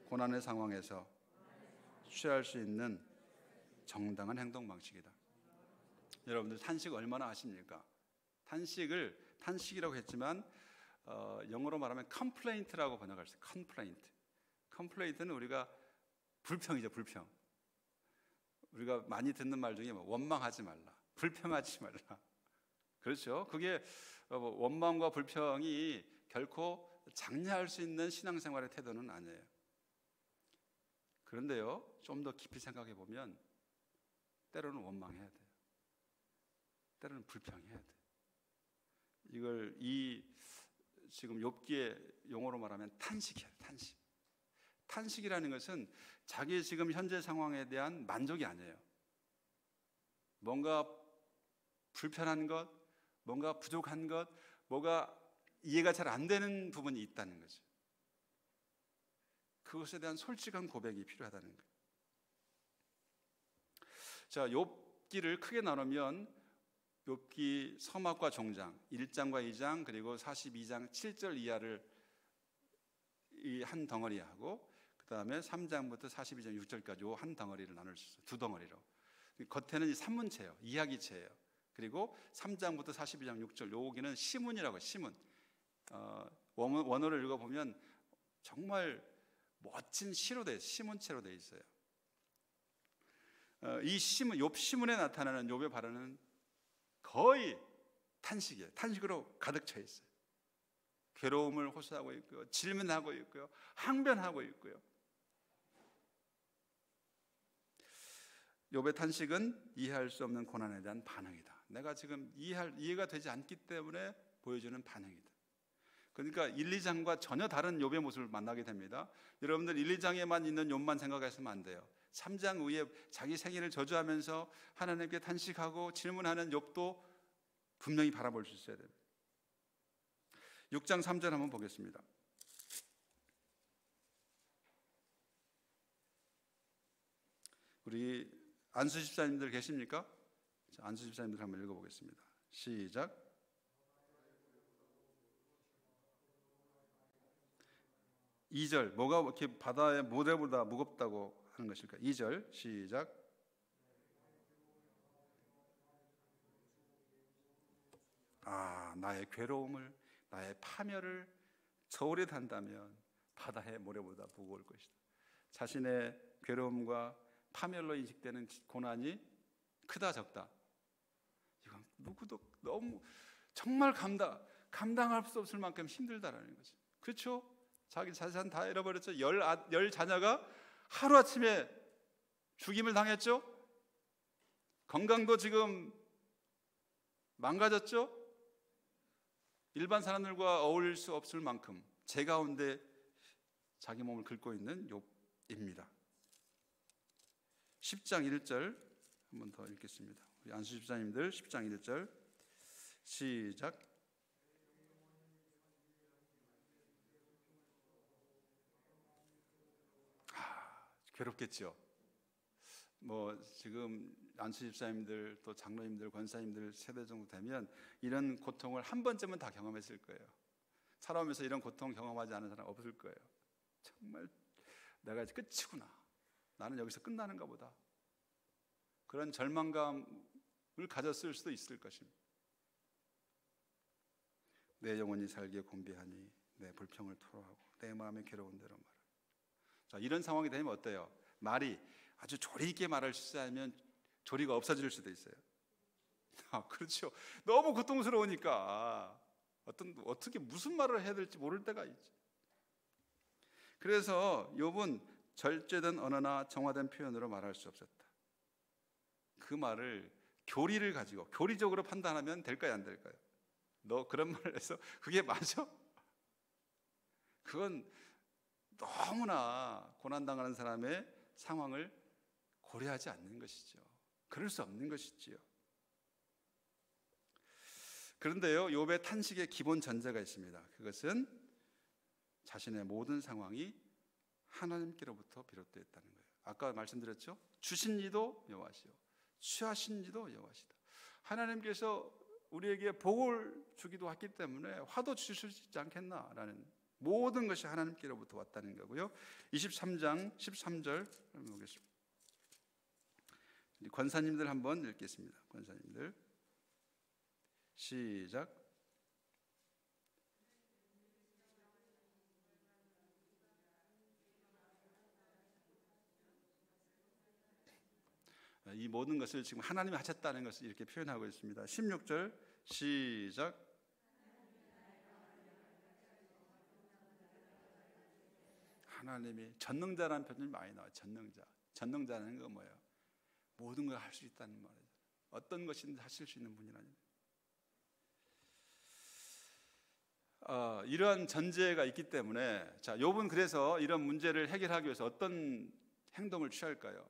고난의 상황에서 취할 수 있는 정당한 행동 방식이다. 여러분들 탄식 얼마나 아십니까? 탄식이라고 했지만 영어로 말하면 complaint라고 번역할 수 있어요. complaint는 우리가 불평이죠. 불평. 우리가 많이 듣는 말 중에 원망하지 말라, 불평하지 말라. 그렇죠? 그게 원망과 불평이 결코 장려할 수 있는 신앙생활의 태도는 아니에요. 그런데요, 좀 더 깊이 생각해 보면 때로는 원망해야 돼요. 때로는 불평해야 돼요. 이걸 지금 욥기의 용어로 말하면 탄식이에요. 탄식이라는 것은 자기의 지금 현재 상황에 대한 만족이 아니에요. 뭔가 불편한 것, 뭔가 부족한 것, 뭐가 이해가 잘 안 되는 부분이 있다는 거죠. 그것에 대한 솔직한 고백이 필요하다는 거예요. 자, 욥기를 크게 나누면 욥기 서막과 종장 1장과 2장 그리고 42장 7절 이하를 이 한 덩어리하고, 그 다음에 3장부터 42장 6절까지 이 한 덩어리를 나눌 수 있어요. 2덩어리로. 겉에는 이 산문체예요. 이야기체예요. 그리고 3장부터 42장 6절 여기는 시문이라고 해요. 시문. 원어를 읽어보면 정말 멋진 시로 돼 있어요. 시문체로 돼 있어요. 이 시문, 욥 시문에 나타나는 욥의 발언은 거의 탄식이에요. 탄식으로 가득 차 있어요. 괴로움을 호소하고 있고요, 질문하고 있고요, 항변하고 있고요. 욥의 탄식은 이해할 수 없는 고난에 대한 반응이다. 내가 지금 이해가 되지 않기 때문에 보여주는 반응이다. 그러니까 1, 2장과 전혀 다른 욥의 모습을 만나게 됩니다. 여러분들 1, 2장에만 있는 욥만 생각하시면 안 돼요. 3장 후에 자기 생애를 저주하면서 하나님께 탄식하고 질문하는 욥도 분명히 바라볼 수 있어야 됩니다. 6장 3절 한번 보겠습니다. 우리 안수 집사님들 계십니까? 자, 안수 집사님들 한번 읽어보겠습니다. 시작. 이 절 뭐가 이렇게 바다의 모래보다 무겁다고 하는 것일까? 2절 시작. 나의 괴로움을, 나의 파멸을 저울에 단다면 바다의 모래보다 무거울 것이다. 자신의 괴로움과 파멸로 인식되는 고난이 크다 적다, 이건 누구도 너무 정말 감당할 수 없을 만큼 힘들다라는 거죠. 그렇죠? 자기 자산 다 잃어버렸죠. 열 자녀가 하루아침에 죽임을 당했죠. 건강도 지금 망가졌죠. 일반 사람들과 어울릴 수 없을 만큼 제 가운데 자기 몸을 긁고 있는 욥입니다. 10장 1절 한 번 더 읽겠습니다. 우리 안수 집사님들 10장 1절 시작. 괴롭겠죠. 지금 안수 집사님들 또 장로님들 권사님들 세대 정도 되면 이런 고통을 한 번쯤은 다 경험했을 거예요. 살아오면서 이런 고통 경험하지 않은 사람 없을 거예요. 정말 내가 이제 끝이구나, 나는 여기서 끝나는가 보다, 그런 절망감을 가졌을 수도 있을 것입니다. 내 영혼이 살기에 곤비하니 내 불평을 토로하고 내 마음의 괴로운 대로 말하라. 자, 이런 상황이 되면 어때요? 말이 아주 조리 있게 말을 실수하면 조리가 없어질 수도 있어요. 그렇죠. 너무 고통스러우니까 어떻게 무슨 말을 해야 될지 모를 때가 있죠. 그래서 욥은 절제된 언어나 정화된 표현으로 말할 수 없었다. 그 말을 교리를 가지고 교리적으로 판단하면 될까요, 안 될까요? 너 그런 말을 해서 그게 맞아? 그건 너무나 고난당하는 사람의 상황을 고려하지 않는 것이죠. 그럴 수 없는 것이지요. 그런데요, 욥의 탄식의 기본 전제가 있습니다. 그것은 자신의 모든 상황이 하나님께로부터 비롯되었다는 거예요. 아까 말씀드렸죠? 주신 이도 여호와시요 취하신 이도 여호와시다. 하나님께서 우리에게 복을 주기도 했기 때문에 화도 주실 수 있지 않겠나라는, 모든 것이 하나님께로부터 왔다는 거고요. 23장 13절 보겠습니다. 권사님들 한번 읽겠습니다. 권사님들 시작. 이 모든 것을 지금 하나님이 하셨다는 것을 이렇게 표현하고 있습니다. 16절 시작. 하나님이 전능자라는 표현이 많이 나와요. 전능자는 거 뭐예요? 모든 걸 할 수 있다는 말이죠. 어떤 것이든지 하실 수 있는 분이라는. 이러한 전제가 있기 때문에, 자, 욥은 그래서 이런 문제를 해결하기 위해서 어떤 행동을 취할까요?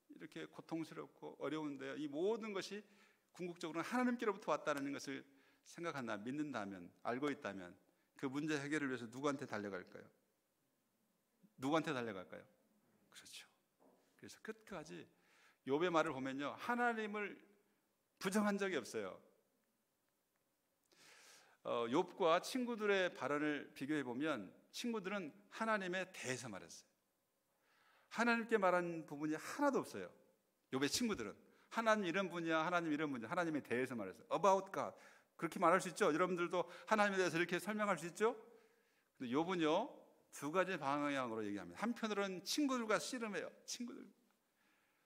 이렇게 고통스럽고 어려운데 이 모든 것이 궁극적으로는 하나님께로부터 왔다는 것을 생각한다, 믿는다면, 알고 있다면 그 문제 해결을 위해서 누구한테 달려갈까요? 그렇죠. 그래서 끝까지 욥의 말을 보면요, 하나님을 부정한 적이 없어요. 욥과 친구들의 발언을 비교해 보면 친구들은 하나님에 대해서 말했어요. 하나님께 말한 부분이 하나도 없어요. 욥의 친구들은 하나님 이런 분이야, 하나님 이런 분이야, 하나님에 대해서 말했어요. About God, 그렇게 말할 수 있죠. 여러분들도 하나님에 대해서 이렇게 설명할 수 있죠. 근데 욥은요, 두 가지 방향으로 얘기합니다. 한편으로는 친구들과 씨름해요. 친구들.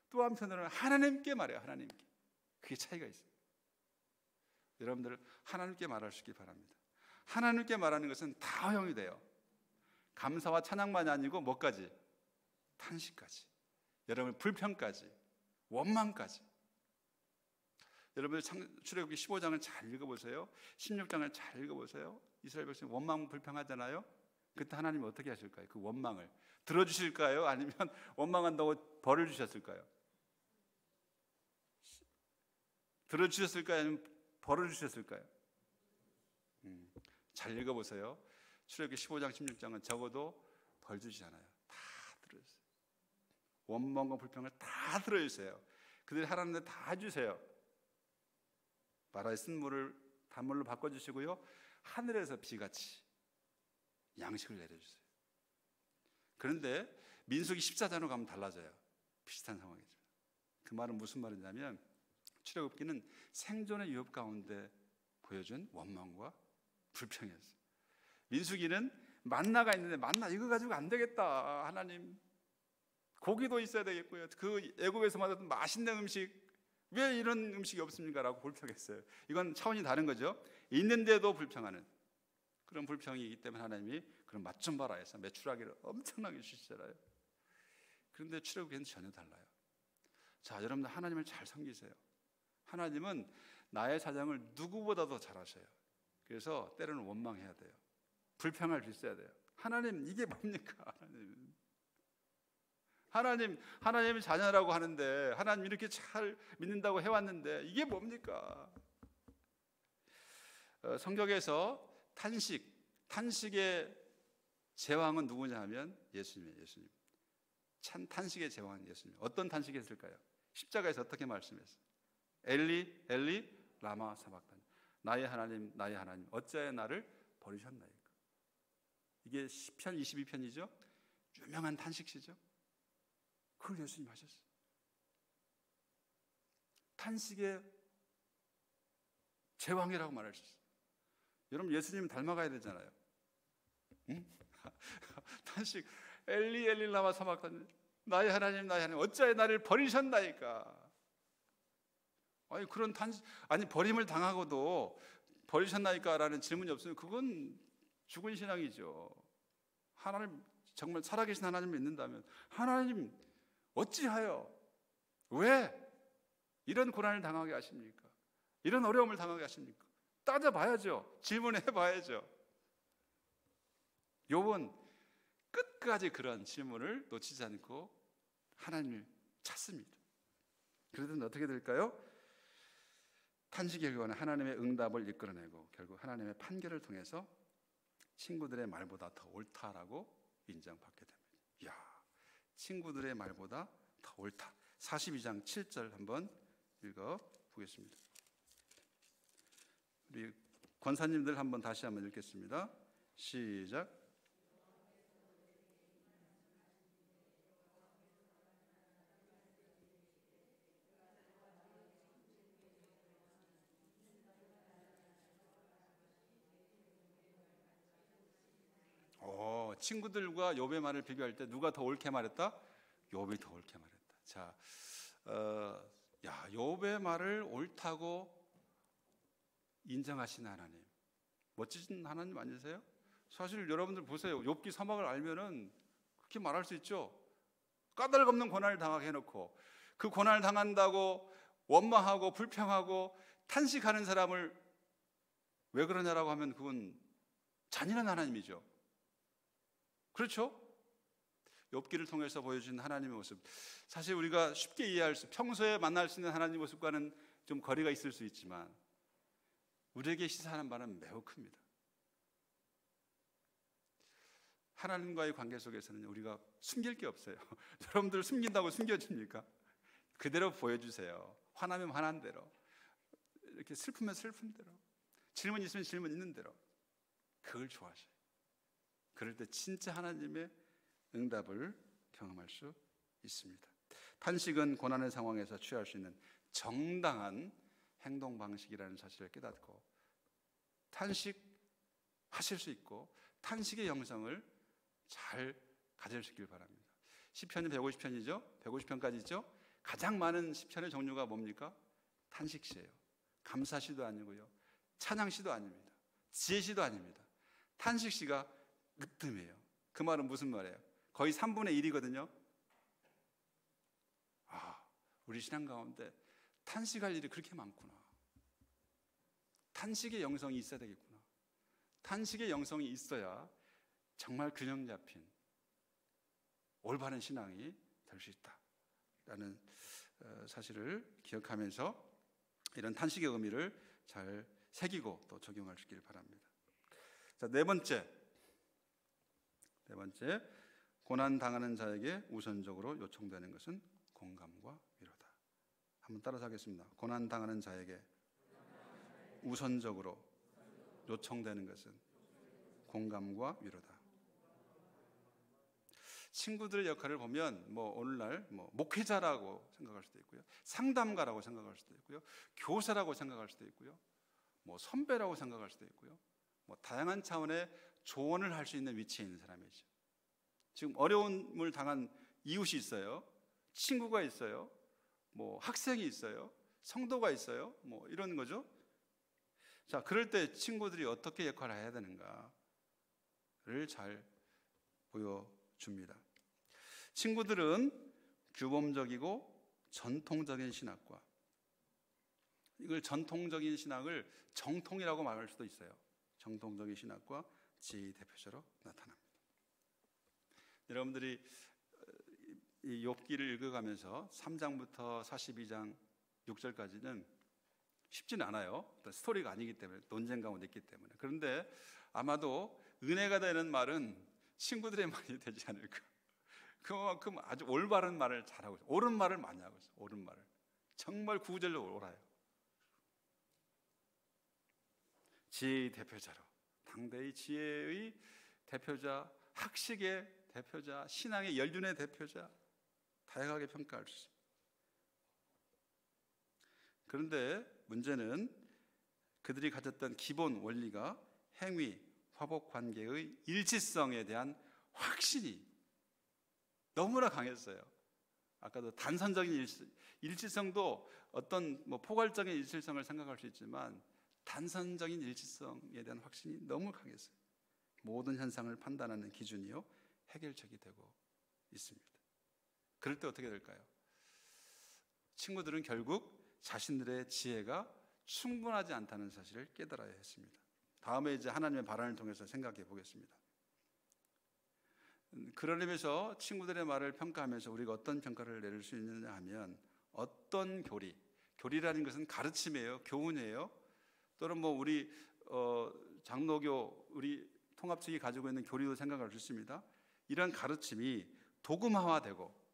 또 한편으로는 하나님께 말해요. 하나님께. 그게 차이가 있어요. 여러분들 하나님께 말할 수 있기 바랍니다. 하나님께 말하는 것은 다 허용이 돼요. 감사와 찬양만이 아니고 뭐까지? 탄식까지, 여러분 불평까지, 원망까지. 여러분들 출애굽기 15장을 잘 읽어보세요. 16장을 잘 읽어보세요. 이스라엘 백성이 원망 불평하잖아요. 그때 하나님이 어떻게 하실까요? 그 원망을 들어주실까요? 아니면 원망한다고 벌을 주셨을까요? 들어주셨을까요? 아니면 벌을 주셨을까요? 잘 읽어보세요. 출애굽기 15장 16장은 적어도 벌 주지 않아요. 다 들어주세요. 원망과 불평을 다 들어주세요. 그들이 하라는 데 다 해주세요. 바다에 쓴 물을 단물로 바꿔주시고요, 하늘에서 비같이 양식을 내려주세요. 그런데 민수기 14장으로 가면 달라져요. 비슷한 상황이죠. 그 말은 무슨 말이냐면, 출애굽기는 생존의 위협 가운데 보여준 원망과 불평이었어요. 민수기는 만나가 있는데, 만나 이거 가지고 안 되겠다, 하나님 고기도 있어야 되겠고요, 그 애굽에서 받았던 맛있는 음식 왜 이런 음식이 없습니까? 라고 불평했어요. 이건 차원이 다른 거죠. 있는데도 불평하는 그런 불평이기 때문에 하나님이 그런 맛 좀 봐라 해서 메추라기를 엄청나게 주시잖아요. 그런데 출애굽기는 전혀 달라요. 자, 여러분들 하나님을 잘 섬기세요. 하나님은 나의 사정을 누구보다도 잘 아셔요. 그래서 때로는 원망해야 돼요. 불평할 수 있어야 돼요. 하나님 이게 뭡니까? 하나님이 자녀라고 하는데, 하나님 이렇게 잘 믿는다고 해왔는데 이게 뭡니까? 성경에서 탄식의 제왕은 누구냐 하면 예수님이에요. 예수님. 탄식의 제왕은 예수님. 어떤 탄식이 했을까요? 십자가에서 어떻게 말씀했어요? 엘리 엘리 라마 사박다니, 나의 하나님 어찌하여 나를 버리셨나이까. 이게 시편 22편이죠. 유명한 탄식시죠. 그걸 예수님 하셨어요. 탄식의 제왕이라고 말할 수 있어요. 여러분 예수님 닮아가야 되잖아요. 응? 탄식 엘리 엘리 라마 사박다니, 나의 하나님, 나의 하나님, 어찌하여 나를 버리셨나이까? 아니 버림을 당하고도 버리셨나이까라는 질문이 없으면 그건 죽은 신앙이죠. 하나님, 정말 살아계신 하나님을 믿는다면, 하나님 어찌하여, 왜 이런 고난을 당하게 하십니까? 이런 어려움을 당하게 하십니까? 따져봐야죠. 질문해 봐야죠. 욥은 끝까지 그런 질문을 놓치지 않고 하나님을 찾습니다. 그러던 어떻게 될까요? 탄식 결과는 하나님의 응답을 이끌어내고 결국 하나님의 판결을 통해서 친구들의 말보다 더 옳다라고 인정받게 됩니다. 이야, 친구들의 말보다 더 옳다. 42장 7절 한번 읽어보겠습니다. 우리 권사님들 한번 다시 한번 읽겠습니다. 시작. 친구들과 욥의 말을 비교할 때 누가 더 옳게 말했다? 욥이 더 옳게 말했다. 자, 욥의 말을 옳다고 인정하시는 하나님, 멋지신 하나님 아니세요? 사실 여러분들 보세요. 욥기 서막을 알면은 그렇게 말할 수 있죠. 까닭없는 고난을 당하게 해놓고 그 고난을 당한다고 원망하고 불평하고 탄식하는 사람을 왜 그러냐라고 하면 그건 잔인한 하나님이죠. 그렇죠? 욥기를 통해서 보여준 하나님의 모습, 사실 우리가 쉽게 이해할 수, 평소에 만날 수 있는 하나님의 모습과는 좀 거리가 있을 수 있지만 우리에게 시사하는 바는 매우 큽니다. 하나님과의 관계 속에서는 우리가 숨길 게 없어요. 여러분들 숨긴다고 숨겨집니까? 그대로 보여주세요. 화나면 화난 대로, 이렇게 슬프면 슬픈 대로, 질문 있으면 질문 있는 대로. 그걸 좋아하셔요. 그럴 때 진짜 하나님의 응답을 경험할 수 있습니다. 탄식은 고난의 상황에서 취할 수 있는 정당한 행동 방식이라는 사실을 깨닫고 탄식하실 수 있고 탄식의 영성을 잘 가질 수 있길 바랍니다. 시편이 150편이죠. 150편까지 있죠. 가장 많은 시편의 종류가 뭡니까? 탄식시예요. 감사시도 아니고요, 찬양시도 아닙니다, 지혜시도 아닙니다. 탄식시가 으뜸이에요. 그 말은 무슨 말이에요? 거의 3분의 1이거든요. 우리 신앙 가운데 탄식할 일이 그렇게 많구나. 탄식의 영성이 있어야 되겠구나. 탄식의 영성이 있어야 정말 균형 잡힌 올바른 신앙이 될 수 있다라는 사실을 기억하면서 이런 탄식의 의미를 잘 새기고 또 적용할 수 있기를 바랍니다. 자, 네 번째, 고난 당하는 자에게 우선적으로 요청되는 것은 공감과 위로다. 한번 따라서 하겠습니다. 고난 당하는 자에게 우선적으로 요청되는 것은 공감과 위로다. 친구들의 역할을 보면 오늘날 목회자라고 생각할 수도 있고요, 상담가라고 생각할 수도 있고요, 교사라고 생각할 수도 있고요, 선배라고 생각할 수도 있고요, 다양한 차원의 조언을 할 수 있는 위치에 있는 사람이죠. 지금 어려움을 당한 이웃이 있어요, 친구가 있어요, 학생이 있어요, 성도가 있어요, 이런 거죠. 자, 그럴 때 친구들이 어떻게 역할을 해야 되는가를 잘 보여줍니다. 친구들은 규범적이고 전통적인 신학과, 이걸 전통적인 신학을 정통이라고 말할 수도 있어요. 정통적인 신학과 지혜의 대표자로 나타납니다. 여러분들이 이 욥기를 읽어가면서 3장부터 42장 6절까지는 쉽지는 않아요. 스토리가 아니기 때문에, 논쟁 가운데 있기 때문에. 그런데 아마도 은혜가 되는 말은 친구들의 말이 되지 않을까. 그만큼 아주 올바른 말을 잘하고 있어요. 옳은 말을 많이 하고 있어요. 옳은 말을 정말 구구절로 옳아요. 지혜의 대표자로, 당대의 지혜의 대표자, 학식의 대표자, 신앙의 연륜의 대표자, 다양하게 평가할 수 있습니다. 그런데 문제는 그들이 가졌던 기본 원리가 행위, 화복 관계의 일치성에 대한 확신이 너무나 강했어요. 아까도 단선적인 일치성도 어떤 뭐 포괄적인 일치성을 생각할 수 있지만 단선적인 일치성에 대한 확신이 너무 강했어요. 모든 현상을 판단하는 기준이요 해결책이 되고 있습니다. 그럴 때 어떻게 될까요? 친구들은 결국 자신들의 지혜가 충분하지 않다는 사실을 깨달아야 했습니다. 다음에 이제 하나님의 발안을 통해서 생각해 보겠습니다. 그런 의미에서 친구들의 말을 평가하면서 우리가 어떤 평가를 내릴 수 있느냐 하면 어떤 교리라는 것은 가르침이에요, 교훈이에요. 또는 뭐 우리 장로교 우리 통합 측이 가지고 있는 교리도 생각할 수 있습니다. 이런 가르침이 도구화되고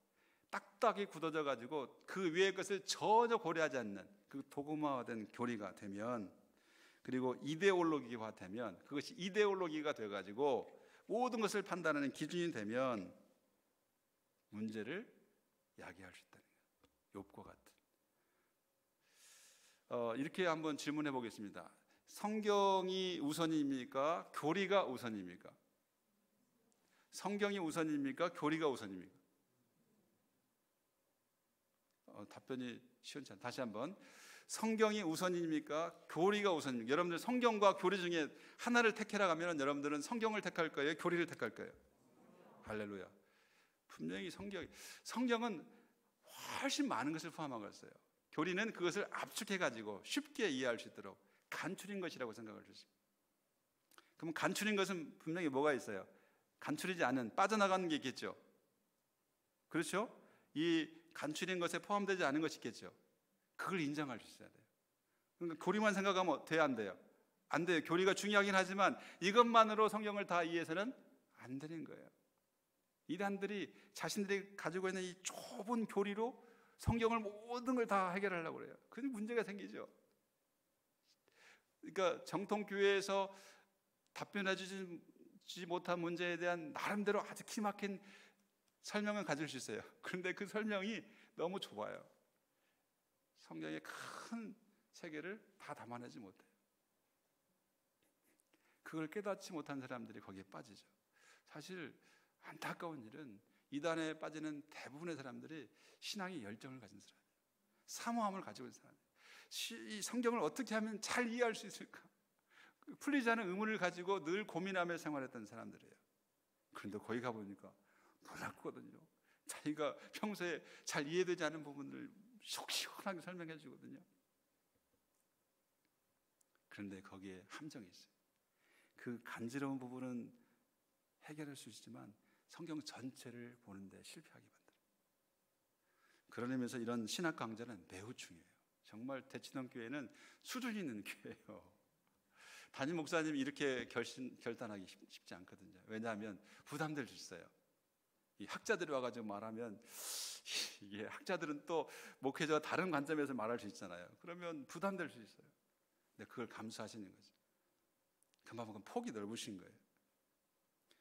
딱딱이 굳어져 가지고 그 위의 것을 전혀 고려하지 않는 그 도구화된 교리가 되면, 그리고 이데올로기화 되면, 그것이 이데올로기가 돼 가지고 모든 것을 판단하는 기준이 되면 문제를 야기할 수 있다는 거예요. 욥과 같은. 이렇게 한번 질문해 보겠습니다. 성경이 우선입니까? 교리가 우선입니까? 성경이 우선입니까? 교리가 우선입니까? 답변이 시원치 않아요. 다시 한번. 성경이 우선입니까? 교리가 우선입니까? 여러분들 성경과 교리 중에 하나를 택해라 하면 여러분들은 성경을 택할 거예요? 교리를 택할 거예요? 할렐루야. 분명히 성경은 훨씬 많은 것을 포함하고 있어요. 교리는 그것을 압축해가지고 쉽게 이해할 수 있도록 간추린 것이라고 생각을 했습니다. 그럼 간추린 것은 분명히 뭐가 있어요? 간추리지 않은, 빠져나가는 게 있겠죠. 그렇죠? 이 간추린 것에 포함되지 않은 것이 있겠죠. 그걸 인정할 수 있어야 돼요. 그러니까 교리만 생각하면 돼요, 안 돼요? 안 돼요. 교리가 중요하긴 하지만 이것만으로 성경을 다 이해해서는 안 되는 거예요. 이단들이 자신들이 가지고 있는 이 좁은 교리로 성경을 모든 걸 다 해결하려고 그래요. 그게 문제가 생기죠. 그러니까 정통교회에서 답변해 주지 못한 문제에 대한 나름대로 아주 기막힌 설명을 가질 수 있어요. 그런데 그 설명이 너무 좁아요. 성경의 큰 세계를 다 담아내지 못해요. 그걸 깨닫지 못한 사람들이 거기에 빠지죠. 사실 안타까운 일은 이단에 빠지는 대부분의 사람들이 신앙의 열정을 가진 사람이에요. 사모함을 가지고 있는 사람이에요. 이 성경을 어떻게 하면 잘 이해할 수 있을까? 풀리지 않은 의문을 가지고 늘 고민하며 생활했던 사람들이에요. 그런데 거기 가보니까 놀랍거든요. 자기가 평소에 잘 이해되지 않은 부분을 속 시원하게 설명해 주거든요. 그런데 거기에 함정이 있어요. 그 간지러운 부분은 해결할 수 있지만 성경 전체를 보는데 실패하게 만들어요. 그런 의미에서 이런 신학 강좌는 매우 중요해요. 정말 대치동 교회는 수준 있는 교회예요. 담임 목사님이 이렇게 결단하기 쉽지 않거든요. 왜냐하면 부담될 수 있어요. 이 학자들이 와가지고 말하면 이게 학자들은 또 목회자와 다른 관점에서 말할 수 있잖아요. 그러면 부담될 수 있어요. 근데 그걸 감수하시는 거죠. 그만큼 폭이 넓으신 거예요.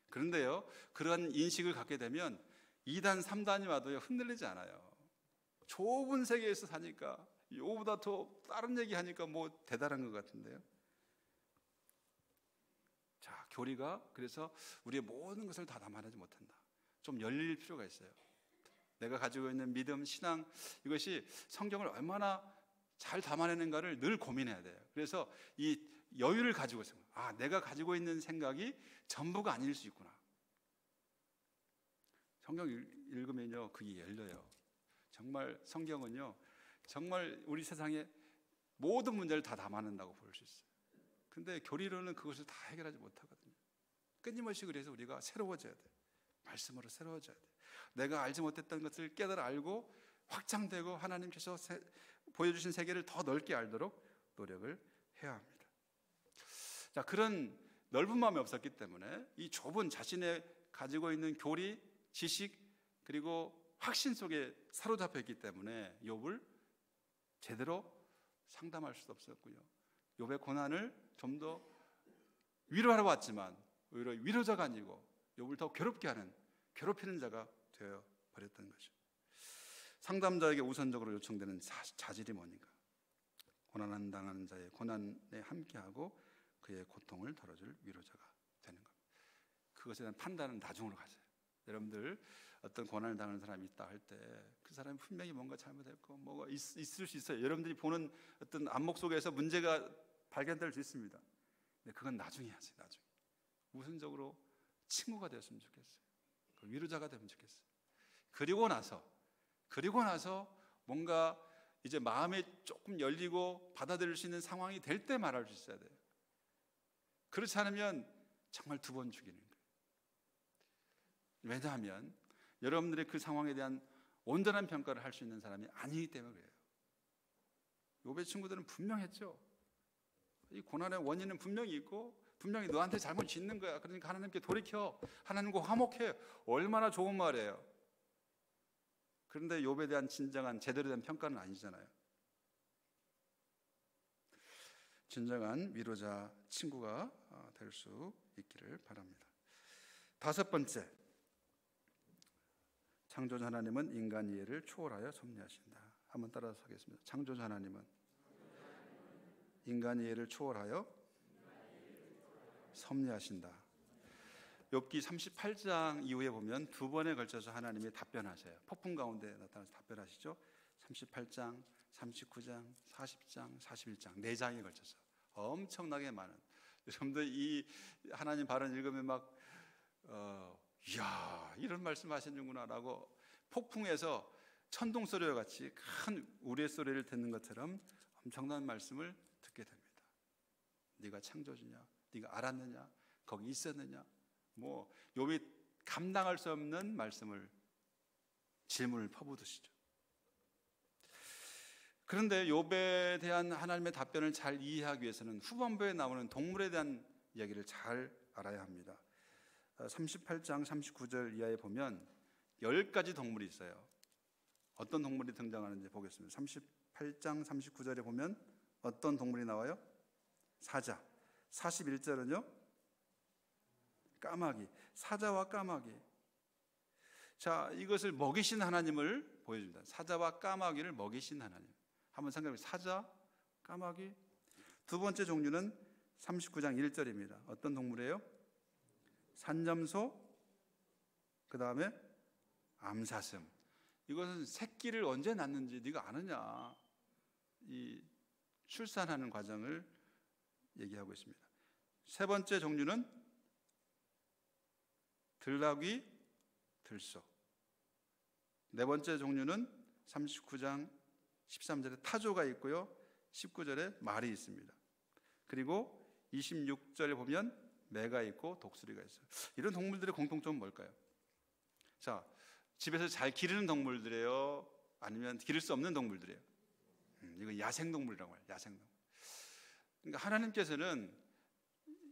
그런데요, 그런 인식을 갖게 되면 2단, 3단이 와도 흔들리지 않아요. 좁은 세계에서 사니까 이거보다 더 다른 얘기 하니까 뭐 대단한 것 같은데요. 자, 교리가 그래서 우리의 모든 것을 다 담아내지 못한다. 좀 열릴 필요가 있어요. 내가 가지고 있는 믿음, 신앙, 이것이 성경을 얼마나 잘 담아내는가를 늘 고민해야 돼요. 그래서 이 여유를 가지고 있어요. 아, 내가 가지고 있는 생각이 전부가 아닐 수 있구나. 성경 읽으면요, 그게 열려요. 정말 성경은요, 정말 우리 세상에 모든 문제를 다 담아낸다고 볼 수 있어요. 근데 교리로는 그것을 다 해결하지 못하거든요. 끊임없이 그래서 우리가 새로워져야 돼요. 말씀으로 새로워져야 돼요. 내가 알지 못했던 것을 깨달아 알고 확장되고 하나님께서 보여주신 세계를 더 넓게 알도록 노력을 해야 합니다. 자, 그런 넓은 마음이 없었기 때문에 이 좁은 자신의 가지고 있는 교리, 지식, 그리고 확신 속에 사로잡혀 있기 때문에 욥을 제대로 상담할 수도 없었고요. 욥의 고난을 좀 더 위로하러 왔지만 오히려 위로자가 아니고 욥을 더 괴롭히는 자가 되어 버렸던 거죠. 상담자에게 우선적으로 요청되는 자질이 뭐니까? 고난 당하는 자의 고난에 함께하고 그의 고통을 덜어줄 위로자가 되는 겁니다. 그것에 대한 판단은 나중으로 가져요. 여러분들 어떤 고난을 당하는 사람이 있다 할 때 그 사람이 분명히 뭔가 잘못했고 뭐가 있을 수 있어요. 여러분들이 보는 어떤 안목 속에서 문제가 발견될 수 있습니다. 근데 그건 나중에 하세요. 나중에 우선적으로 친구가 되었으면 좋겠어요. 위로자가 되면 좋겠어요. 그리고 나서 뭔가 이제 마음이 조금 열리고 받아들일 수 있는 상황이 될 때 말할 수 있어야 돼요. 그렇지 않으면 정말 두 번 죽이는 거예요. 왜냐하면 여러분들의 그 상황에 대한 온전한 평가를 할 수 있는 사람이 아니기 때문에 그래요. 욥의 친구들은 분명했죠. 이 고난의 원인은 분명히 있고 분명히 너한테 잘못 짓는 거야. 그러니까 하나님께 돌이켜, 하나님과 화목해. 얼마나 좋은 말이에요. 그런데 욥에 대한 진정한 제대로 된 평가는 아니잖아요. 진정한 위로자 친구가 될 수 있기를 바랍니다. 다섯 번째, 창조주 하나님은 인간 이해를 초월하여 섭리하신다. 한번 따라서 하겠습니다. 창조주 하나님은 인간 이해를 초월하여 섭리하신다. 욥기 38장 이후에 보면 두 번에 걸쳐서 하나님이 답변하세요. 폭풍 가운데 나타나서 답변하시죠. 38장, 39장, 40장, 41장 4장에 걸쳐서 엄청나게 많은, 여러분들 이 하나님 발언 읽으면 막 이야 이런 말씀 하시는구나 라고 폭풍에서 천둥 소리와 같이 큰 우레 소리를 듣는 것처럼 엄청난 말씀을 듣게 됩니다. 네가 창조주냐? 네가 알았느냐? 거기 있었느냐? 뭐 욥이 감당할 수 없는 말씀을, 질문을 퍼붓으시죠. 그런데 욥에 대한 하나님의 답변을 잘 이해하기 위해서는 후반부에 나오는 동물에 대한 이야기를 잘 알아야 합니다. 38장 39절 이하에 보면 10가지 동물이 있어요. 어떤 동물이 등장하는지 보겠습니다. 38장 39절에 보면 어떤 동물이 나와요? 사자. 41절은요? 까마귀. 사자와 까마귀. 자, 이것을 먹이신 하나님을 보여줍니다. 사자와 까마귀를 먹이신 하나님. 한번 생각해 보세요. 사자, 까마귀. 두 번째 종류는 39장 1절입니다. 어떤 동물이에요? 산점소, 그 다음에 암사슴. 이것은 새끼를 언제 낳는지 네가 아느냐, 이 출산하는 과정을 얘기하고 있습니다. 세 번째 종류는 들나귀, 들소. 네 번째 종류는 39장 13절에 타조가 있고요, 19절에 말이 있습니다. 그리고 26절에 보면 매가 있고 독수리가 있어요. 이런 동물들의 공통점은 뭘까요? 자, 집에서 잘 기르는 동물들이에요? 아니면 기를 수 없는 동물들이에요? 이거 야생동물이라고 해요. 야생동물. 그러니까 하나님께서는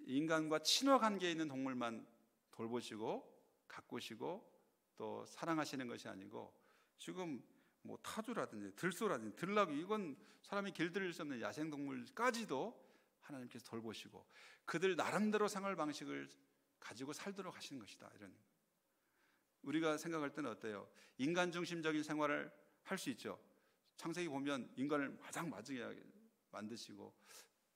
인간과 친화 관계에 있는 동물만 돌보시고 가꾸시고 또 사랑하시는 것이 아니고, 지금 뭐 타조라든지 들소라든지 들나귀, 이건 사람이 길들일 수 없는 야생동물까지도 하나님께서 돌보시고 그들 나름대로 생활 방식을 가지고 살도록 하시는 것이다. 이런, 우리가 생각할 때는 어때요? 인간 중심적인 생활을 할 수 있죠. 창세기 보면 인간을 가장 맞게 만드시고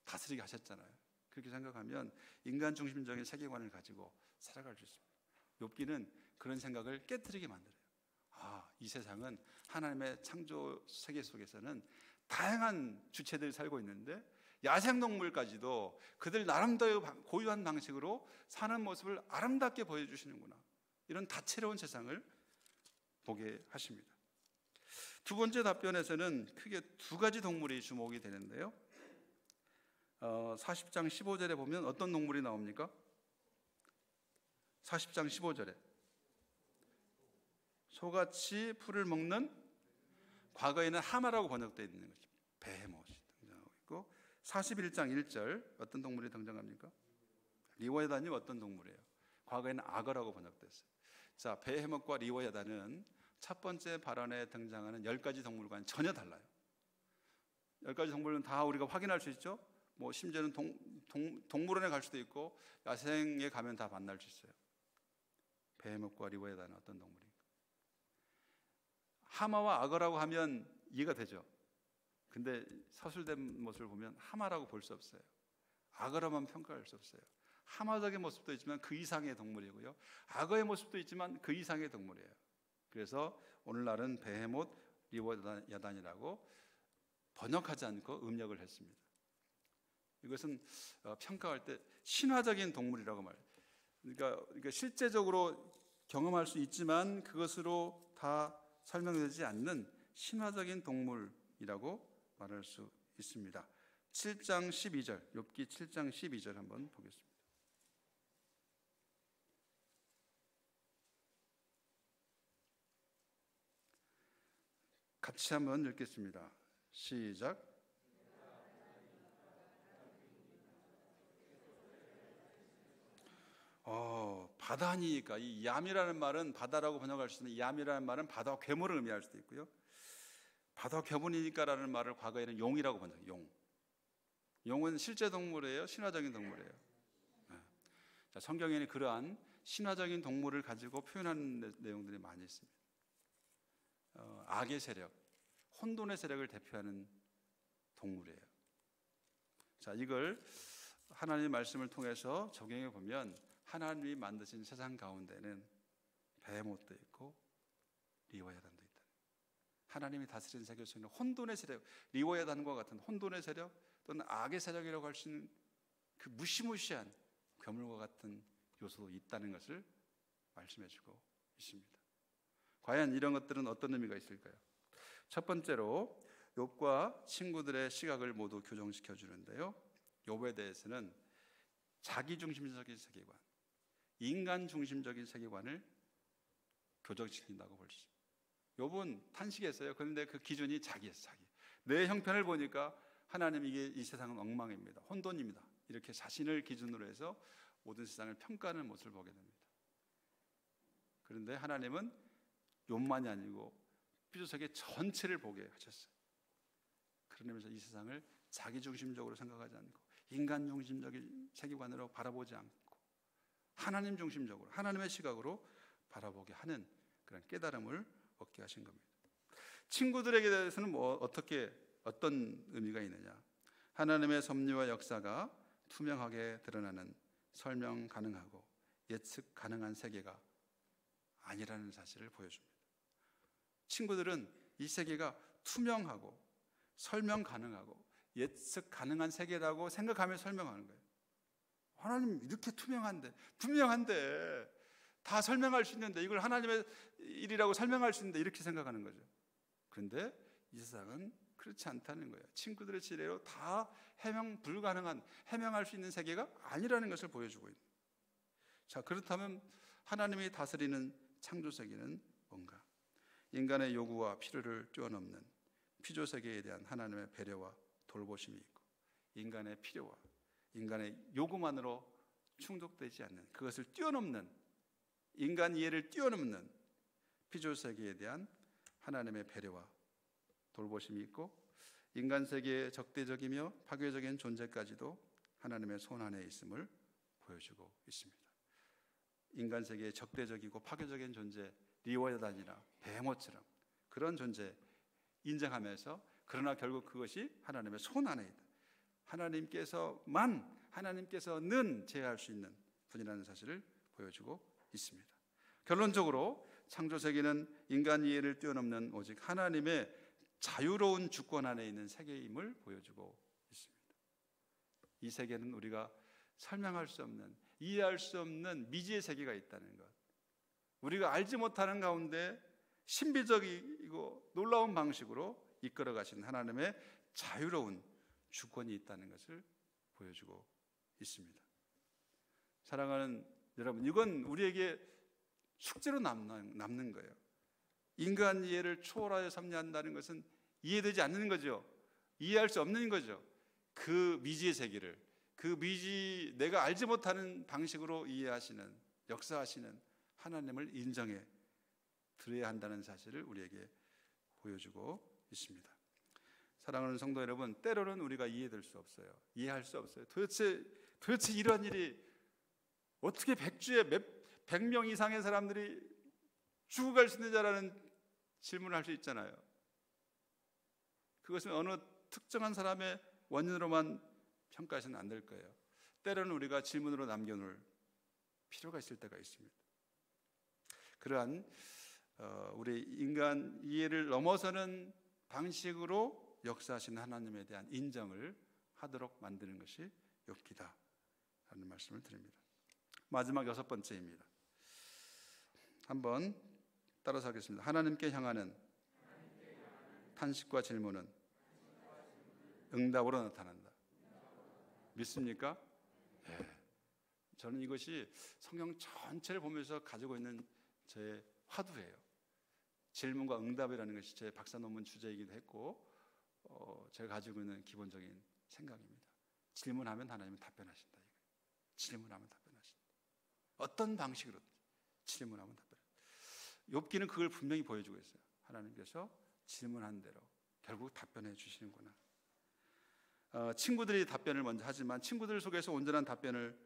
다스리게 하셨잖아요. 그렇게 생각하면 인간 중심적인 세계관을 가지고 살아갈 수 있습니다. 욥기는 그런 생각을 깨트리게 만들어요. 아, 이 세상은 하나님의 창조 세계 속에서는 다양한 주체들이 살고 있는데 야생동물까지도 그들 나름대로 고유한 방식으로 사는 모습을 아름답게 보여주시는구나, 이런 다채로운 세상을 보게 하십니다. 두 번째 답변에서는 크게 두 가지 동물이 주목이 되는데요, 40장 15절에 보면 어떤 동물이 나옵니까? 40장 15절에 소같이 풀을 먹는, 과거에는 하마라고 번역되어 있는 것입니다. 베헤못이 등장하고 있고, 41장 1절 어떤 동물이 등장합니까? 리워야단이 어떤 동물이에요? 과거에는 악어라고 번역됐어요. 자, 베헤못과 리워야단은 첫 번째 발언에 등장하는 10가지 동물과는 전혀 달라요. 10가지 동물은 다 우리가 확인할 수 있죠. 뭐 심지어는 동물원에 갈 수도 있고 야생에 가면 다 만날 수 있어요. 베헤못과 리워야단은 어떤 동물인가? 하마와 악어라고 하면 이해가 되죠. 근데 서술된 모습을 보면 하마라고 볼 수 없어요. 악어라만 평가할 수 없어요. 하마적인 모습도 있지만 그 이상의 동물이고요. 악어의 모습도 있지만 그 이상의 동물이에요. 그래서 오늘날은 베헤못 리워야단이라고 번역하지 않고 음역을 했습니다. 이것은 평가할 때 신화적인 동물이라고 말해요. 그러니까 실제적으로 경험할 수 있지만 그것으로 다 설명되지 않는 신화적인 동물이라고 말할 수 있습니다. 7장 12절, 욥기 7장 12절 한번 보겠습니다. 같이 한번 읽겠습니다. 시작. 바다니까 이 얌이라는 말은 바다라고 번역할 수 있는 얌이라는 말은 바다 괴물을 의미할 수도 있고요. 바다 괴물이니까라는 말을 과거에는 용이라고 번역해요. 용은 실제 동물이에요, 신화적인 동물이에요. 자, 성경에는 그러한 신화적인 동물을 가지고 표현하는 내용들이 많이 있습니다. 악의 세력, 혼돈의 세력을 대표하는 동물이에요. 자, 이걸 하나님의 말씀을 통해서 적용해 보면 하나님이 만드신 세상 가운데는 베헤못도 있고 리워야단도 있다. 하나님이 다스리는 세계 속에는 혼돈의 세력, 리워야단과 같은 혼돈의 세력 또는 악의 세력이라고 할 수 있는 그 무시무시한 괴물과 같은 요소도 있다는 것을 말씀해 주고 있습니다. 과연 이런 것들은 어떤 의미가 있을까요? 첫 번째로 욥과 친구들의 시각을 모두 교정시켜 주는데요. 욥에 대해서는 자기 중심적인 세계관, 인간 중심적인 세계관을 교정시킨다고 볼 수 있습니다. 욥은 탄식했어요. 그런데 그 기준이 자기였어요. 자기. 내 형편을 보니까 하나님 이 세상은 엉망입니다. 혼돈입니다. 이렇게 자신을 기준으로 해서 모든 세상을 평가하는 모습을 보게 됩니다. 그런데 하나님은 욥만이 아니고 피조세계 전체를 보게 하셨어요. 그러면서 이 세상을 자기 중심적으로 생각하지 않고 인간 중심적인 세계관으로 바라보지 않고 하나님 중심적으로 하나님의 시각으로 바라보게 하는 그런 깨달음을 얻게 하신 겁니다. 친구들에게 대해서는 어떤 의미가 있느냐? 하나님의 섭리와 역사가 투명하게 드러나는 설명 가능하고 예측 가능한 세계가 아니라는 사실을 보여줍니다. 친구들은 이 세계가 투명하고 설명 가능하고 예측 가능한 세계라고 생각하며 설명하는 거예요. 하나님 이렇게 투명한데 다 설명할 수 있는데 이걸 하나님의 일이라고 설명할 수 있는데 이렇게 생각하는 거죠. 그런데 이 세상은 그렇지 않다는 거예요. 친구들의 지혜로 다 해명 불가능한, 해명할 수 있는 세계가 아니라는 것을 보여주고 있는. 자, 그렇다면 하나님이 다스리는 창조 세계는 뭔가? 인간의 요구와 필요를 뛰어넘는 피조 세계에 대한 하나님의 배려와 돌보심이 있고, 인간의 필요와 인간의 요구만으로 충족되지 않는, 그것을 뛰어넘는, 인간 이해를 뛰어넘는 피조 세계에 대한 하나님의 배려와 돌보심이 있고, 인간 세계의 적대적이며 파괴적인 존재까지도 하나님의 손 안에 있음을 보여주고 있습니다. 인간 세계의 적대적이고 파괴적인 존재, 리워야단이나 베헤못처럼 그런 존재 인정하면서, 그러나 결국 그것이 하나님의 손 안에 있다. 하나님께서는 제어할 수 있는 분이라는 사실을 보여주고 있습니다. 결론적으로 창조 세계는 인간 이해를 뛰어넘는 오직 하나님의 자유로운 주권 안에 있는 세계임을 보여주고 있습니다. 이 세계는 우리가 설명할 수 없는, 이해할 수 없는 미지의 세계가 있다는 것, 우리가 알지 못하는 가운데 신비적이고 놀라운 방식으로 이끌어 가신 하나님의 자유로운 주권이 있다는 것을 보여주고 있습니다. 사랑하는 여러분, 이건 우리에게 숙제로 남는 거예요. 인간 이해를 초월하여 섭리한다는 것은 이해되지 않는 거죠. 이해할 수 없는 거죠. 그 미지의 세계를, 내가 알지 못하는 방식으로 이해하시는, 역사하시는 하나님을 인정해 드려야 한다는 사실을 우리에게 보여주고 있습니다. 사랑하는 성도 여러분, 때로는 우리가 이해할 수 없어요. 도대체 이런 일이 어떻게 100명 이상의 사람들이 죽어갈 수 있느냐라는 질문을 할 수 있잖아요. 그것은 어느 특정한 사람의 원인으로만 평가해서는 안 될 거예요. 때로는 우리가 질문으로 남겨놓을 필요가 있을 때가 있습니다. 그러한 우리 인간 이해를 넘어서는 방식으로 역사하시는 하나님에 대한 인정을 하도록 만드는 것이 욥기다 라는 말씀을 드립니다. 마지막 6번째입니다. 한번 따라서 하겠습니다. 하나님께 향하는 탄식과 질문은 응답으로 나타난다. 믿습니까? 네. 저는 이것이 성경 전체를 보면서 가지고 있는 제 화두예요. 질문과 응답이라는 것이 제 박사 논문 주제이기도 했고 제가 가지고 있는 기본적인 생각입니다. 질문하면 하나님은 답변하신다. 질문하면 답변하신다. 어떤 방식으로든 질문하면 답변하신다. 욥기는 그걸 분명히 보여주고 있어요. 하나님께서 질문한 대로 결국 답변해 주시는구나. 친구들이 답변을 먼저 하지만 친구들 속에서 온전한 답변을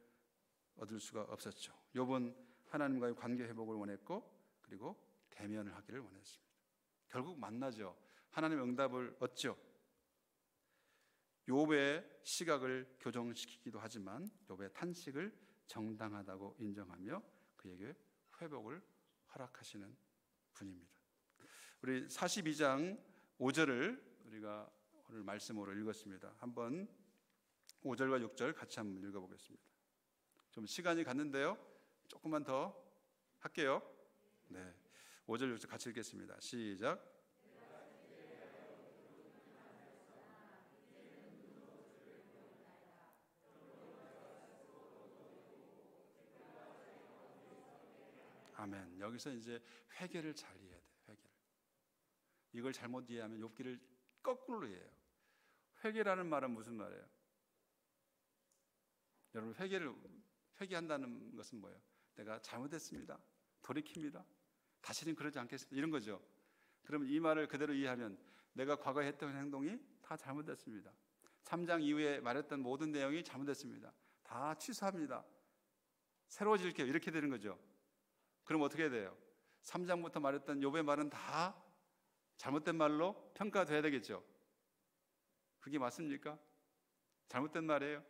얻을 수가 없었죠. 욥은 하나님과의 관계 회복을 원했고 그리고 대면을 하기를 원했습니다. 결국 만나죠. 하나님의 응답을 얻죠. 욥의 시각을 교정시키기도 하지만 욥의 탄식을 정당하다고 인정하며 그에게 회복을 허락하시는 분입니다. 우리 42장 5절을 우리가 오늘 말씀으로 읽었습니다. 한번 5절과 6절 같이 한번 읽어보겠습니다. 좀 시간이 갔는데요. 조금만 더 할게요. 네, 5절 6절 같이 읽겠습니다. 시작. 아멘. 여기서 이제 회개를 잘 이해해야 돼요. 회개를. 이걸 잘못 이해하면 욥기를 거꾸로 이해해요. 회개라는 말은 무슨 말이에요? 여러분, 회개한다는 것은 뭐예요? 내가 잘못했습니다. 돌이킵니다. 다시는 그러지 않겠습니다. 이런 거죠. 그러면 이 말을 그대로 이해하면 내가 과거에 했던 행동이 다 잘못됐습니다. 3장 이후에 말했던 모든 내용이 잘못됐습니다. 다 취소합니다. 새로워질게요. 이렇게 되는 거죠. 그럼 어떻게 해야 돼요? 3장부터 말했던 욥의 말은 다 잘못된 말로 평가돼야 되겠죠. 그게 맞습니까? 잘못된 말이에요.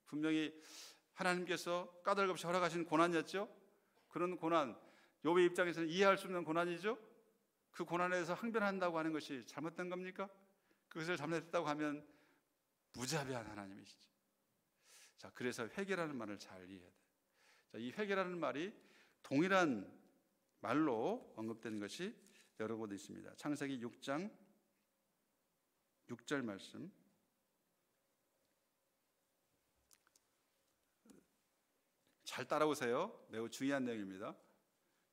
분명히 하나님께서 까닭없이 허락하신 고난이었죠. 그런 고난, 욥의 입장에서는 이해할 수 없는 고난이죠. 그 고난에서 항변한다고 하는 것이 잘못된 겁니까? 그것을 잘못했다고 하면 무자비한 하나님이시죠. 자, 그래서 회개라는 말을 잘 이해해야 돼요. 자, 이 회개라는 말이 동일한 말로 언급되는 것이 여러 곳에 있습니다. 창세기 6장 6절 말씀. 잘 따라오세요. 매우 중요한 내용입니다.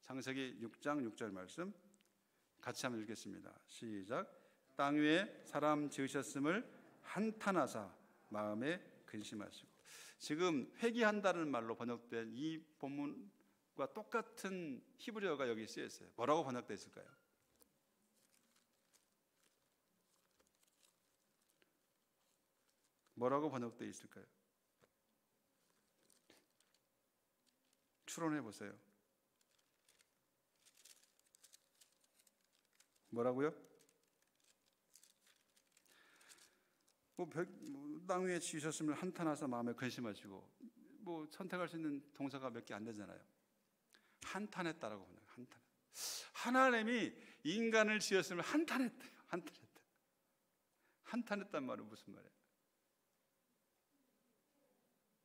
창세기 6장 6절 말씀 같이 한번 읽겠습니다. 시작. 땅 위에 사람 지으셨음을 한탄하사 마음에 근심하시고. 지금 회개한다는 말로 번역된 이 본문과 똑같은 히브리어가 여기 쓰여 있어요. 뭐라고 번역되어 있을까요? 뭐라고 번역되어 있을까요? 추론해 보세요. 뭐라고요? 땅 위에 지으셨음을 한탄하사 마음에 근심하시고, 선택할 수 있는 동사가 몇 개 안 되잖아요. 한탄했다라고 보네요. 하나님이 인간을 지었음을 한탄했대요. 한탄했단 말은 무슨 말이에요?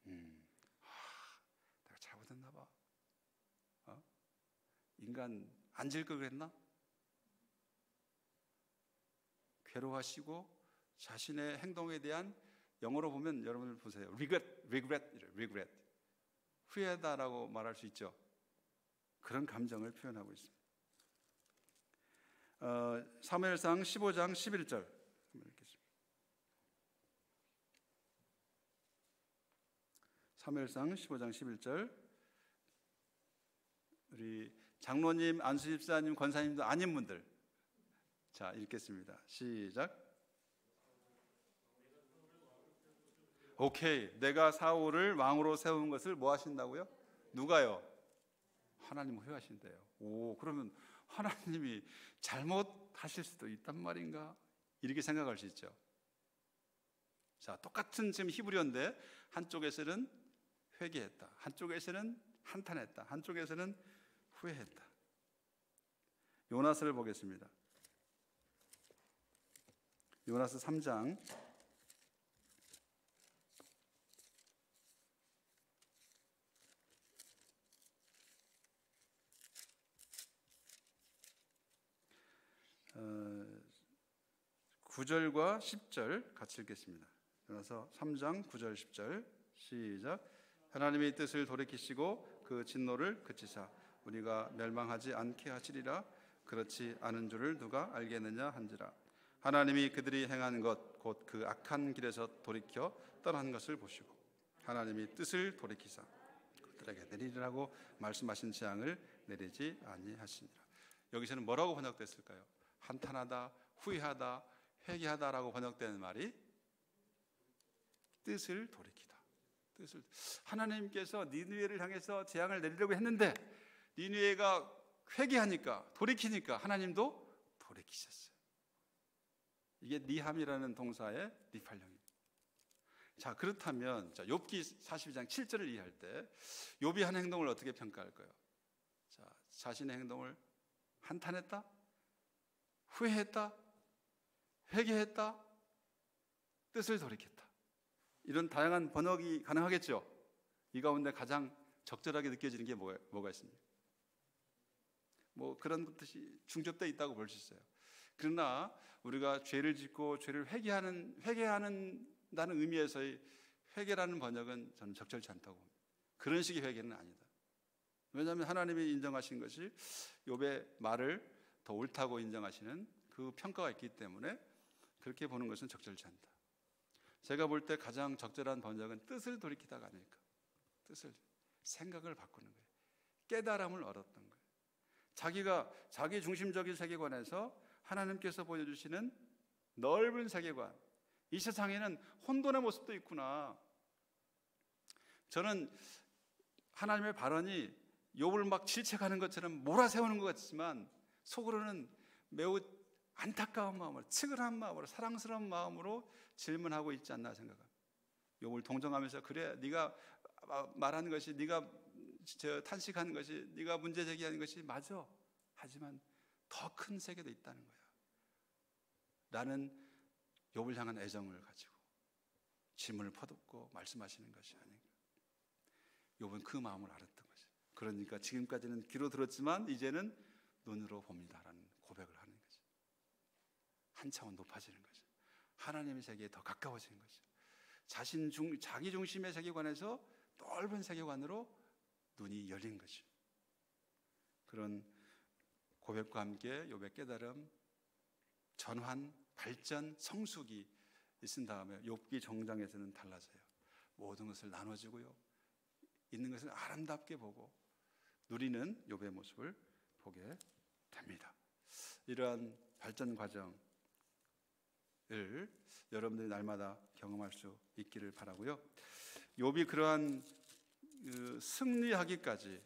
내가 잘못했나 봐. 인간 안 지을 걸 그랬나? 괴로워하시고 자신의 행동에 대한, 영어로 보면 여러분 보세요. regret. 후회하다라고 말할 수 있죠. 그런 감정을 표현하고 있습니다. 사무엘상 15장 11절 읽겠습니다. 사무엘상 15장 11절. 우리 장로님, 안수집사님, 권사님도 아닌 분들, 자, 읽겠습니다. 시작. 오케이. 내가 사울을 왕으로 세운 것을 뭐 하신다고요? 누가요? 하나님 회하신대요. 오, 그러면 하나님이 잘못하실 수도 있단 말인가? 이렇게 생각할 수 있죠. 자, 똑같은 지금 히브리어인데 한쪽에서는 회개했다, 한쪽에서는 한탄했다, 한쪽에서는 후회했다. 요나스를 보겠습니다. 요나스 3장 9절과 10절 같이 읽겠습니다. 그래서 3장 9절 10절 시작. 하나님의 뜻을 돌이키시고 그 진노를 그치사 우리가 멸망하지 않게 하시리라. 그렇지 않은 줄을 누가 알겠느냐 한지라. 하나님이 그들이 행한 것 곧 그 악한 길에서 돌이켜 떠난 것을 보시고 하나님이 뜻을 돌이키사 그들에게 내리라고 말씀하신 재앙을 내리지 아니하시니라. 여기서는 뭐라고 번역됐을까요? 한탄하다, 후회하다, 회개하다라고 번역되는 말이 뜻을 돌이키다. 뜻을, 하나님께서 니느웨를 향해서 재앙을 내리려고 했는데 니느웨가 회개하니까, 돌이키니까 하나님도 돌이키셨어요. 이게 니함이라는 동사의 니팔령입니다. 자, 그렇다면 욥기 42장 7절을 이해할 때 욥이 한 행동을 어떻게 평가할까요? 자, 자신의 행동을 한탄했다, 후회했다, 회개했다, 뜻을 돌이켰다. 이런 다양한 번역이 가능하겠죠. 이 가운데 가장 적절하게 느껴지는 게 뭐가 있습니까? 뭐 그런 뜻이 중접되어 있다고 볼 수 있어요. 그러나 우리가 죄를 짓고 죄를 회개한다는 의미에서의 회개라는 번역은 저는 적절치 않다고 봅니다. 그런 식의 회개는 아니다. 왜냐하면 하나님이 인정하신 것이 욥의 말을 더 옳다고 인정하시는 그 평가가 있기 때문에 그렇게 보는 것은 적절치 않다. 제가 볼 때 가장 적절한 번역은 뜻을 돌이키다가 아닐까. 뜻을, 생각을 바꾸는 거예요. 깨달음을 얻었던 거예요. 자기가 자기 중심적인 세계관에서 하나님께서 보여주시는 넓은 세계관, 이 세상에는 혼돈의 모습도 있구나. 저는 하나님의 발언이 욥을 막 질책하는 것처럼 몰아세우는 것 같지만 속으로는 매우 안타까운 마음으로, 측은한 마음으로, 사랑스러운 마음으로 질문하고 있지 않나 생각합니다. 욥을 동정하면서 그래, 네가 말한 것이, 네가 탄식하는 것이, 네가 문제 제기하는 것이 맞아. 하지만 더 큰 세계도 있다는 거야. 라는 욥을 향한 애정을 가지고 질문을 퍼붓고 말씀하시는 것이 아닌가. 욥은 그 마음을 알았던 거죠. 그러니까 지금까지는 귀로 들었지만 이제는 눈으로 봅니다라는 고백을 하는 거죠. 한 차원 높아지는 거죠. 하나님의 세계에 더 가까워지는 거죠. 자기 중심의 세계관에서 넓은 세계관으로 눈이 열린 거죠. 그런 고백과 함께 욥의 깨달음, 전환, 발전, 성숙이 있은 다음에 욥기 정장에서는 달라져요. 모든 것을 나눠주고요, 있는 것을 아름답게 보고 누리는 욥의 모습을 보게 됩니다. 이러한 발전 과정을 여러분들이 날마다 경험할 수 있기를 바라고요. 욥이 그러한 승리하기까지에는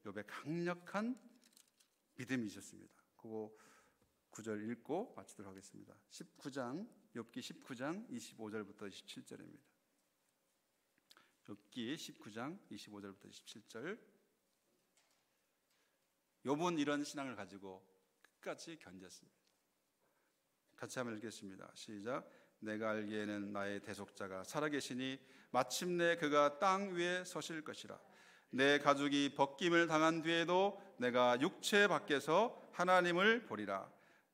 욥의 강력한 믿음이 있었습니다. 그거 9절 읽고 마치도록 하겠습니다. 19장, 욥기 19장 25절부터 27절입니다. 욥기 19장 25절부터 27절. 욥은 이런 신앙을 가지고 끝까지 견뎠습니다. 같이 한번 읽겠습니다. 시작. 내가 알기에는 나의 대속자가 살아계시니 마침내 그가 땅 위에 서실 것이라. 내 가죽이 벗김을 당한 뒤에도 내가 육체 밖에서 하나님을 보리라.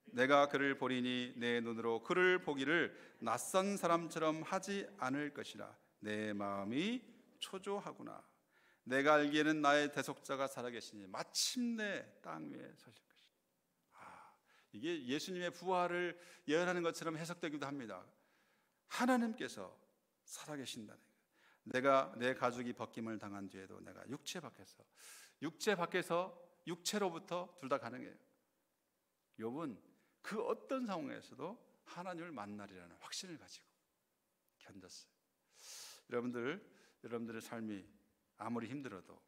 내가 그를 보리니 내 눈으로 그를 보기를 낯선 사람처럼 하지 않을 것이라. 내 마음이 초조하구나. 내가 알기에는 나의 대속자가 살아계시니 마침내 땅 위에 서실 것이라. 이게 예수님의 부활을 예언하는 것처럼 해석되기도 합니다. 하나님께서 살아계신다는 거예요. 내가 내 가죽이 벗김을 당한 뒤에도 내가 육체 밖에서 육체로부터 둘 다 가능해요. 욥은 그 어떤 상황에서도 하나님을 만나리라는 확신을 가지고 견뎠어요. 여러분들의 삶이 아무리 힘들어도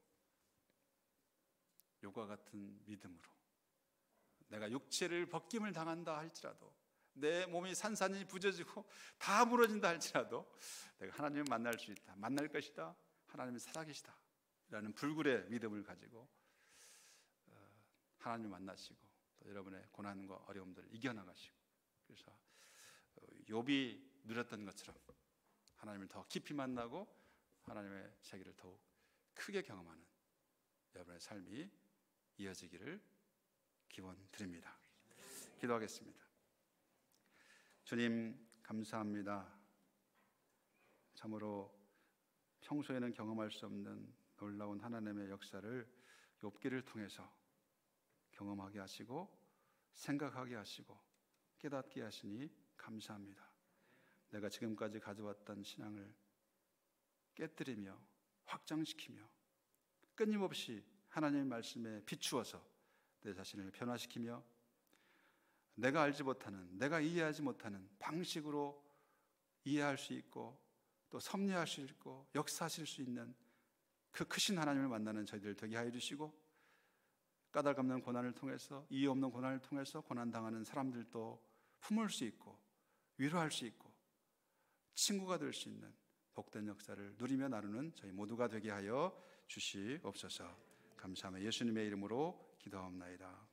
욥과 같은 믿음으로, 내가 육체를 벗김을 당한다 할지라도 내 몸이 산산이 부서지고 다 무너진다 할지라도 내가 하나님을 만날 수 있다, 만날 것이다, 하나님이 살아계시다 라는 불굴의 믿음을 가지고 하나님을 만나시고 또 여러분의 고난과 어려움들을 이겨나가시고, 그래서 욥이 누렸던 것처럼 하나님을 더 깊이 만나고 하나님의 세계를 더욱 크게 경험하는 여러분의 삶이 이어지기를 기원드립니다. 기도하겠습니다. 주님, 감사합니다. 참으로 평소에는 경험할 수 없는 놀라운 하나님의 역사를 욥기를 통해서 경험하게 하시고 생각하게 하시고 깨닫게 하시니 감사합니다. 내가 지금까지 가져왔던 신앙을 깨뜨리며 확장시키며 끊임없이 하나님의 말씀에 비추어서 내 자신을 변화시키며 내가 알지 못하는, 내가 이해하지 못하는 방식으로 이해할 수 있고 또 섭리할 수 있고 역사하실 수 있는 그 크신 하나님을 만나는 저희들 되게 하여 주시고, 까닭 없는 고난을 통해서, 이유 없는 고난을 통해서 고난당하는 사람들도 품을 수 있고 위로할 수 있고 친구가 될 수 있는 복된 역사를 누리며 나누는 저희 모두가 되게 하여 주시옵소서. 감사하며 예수님의 이름으로 기도하옵나이다.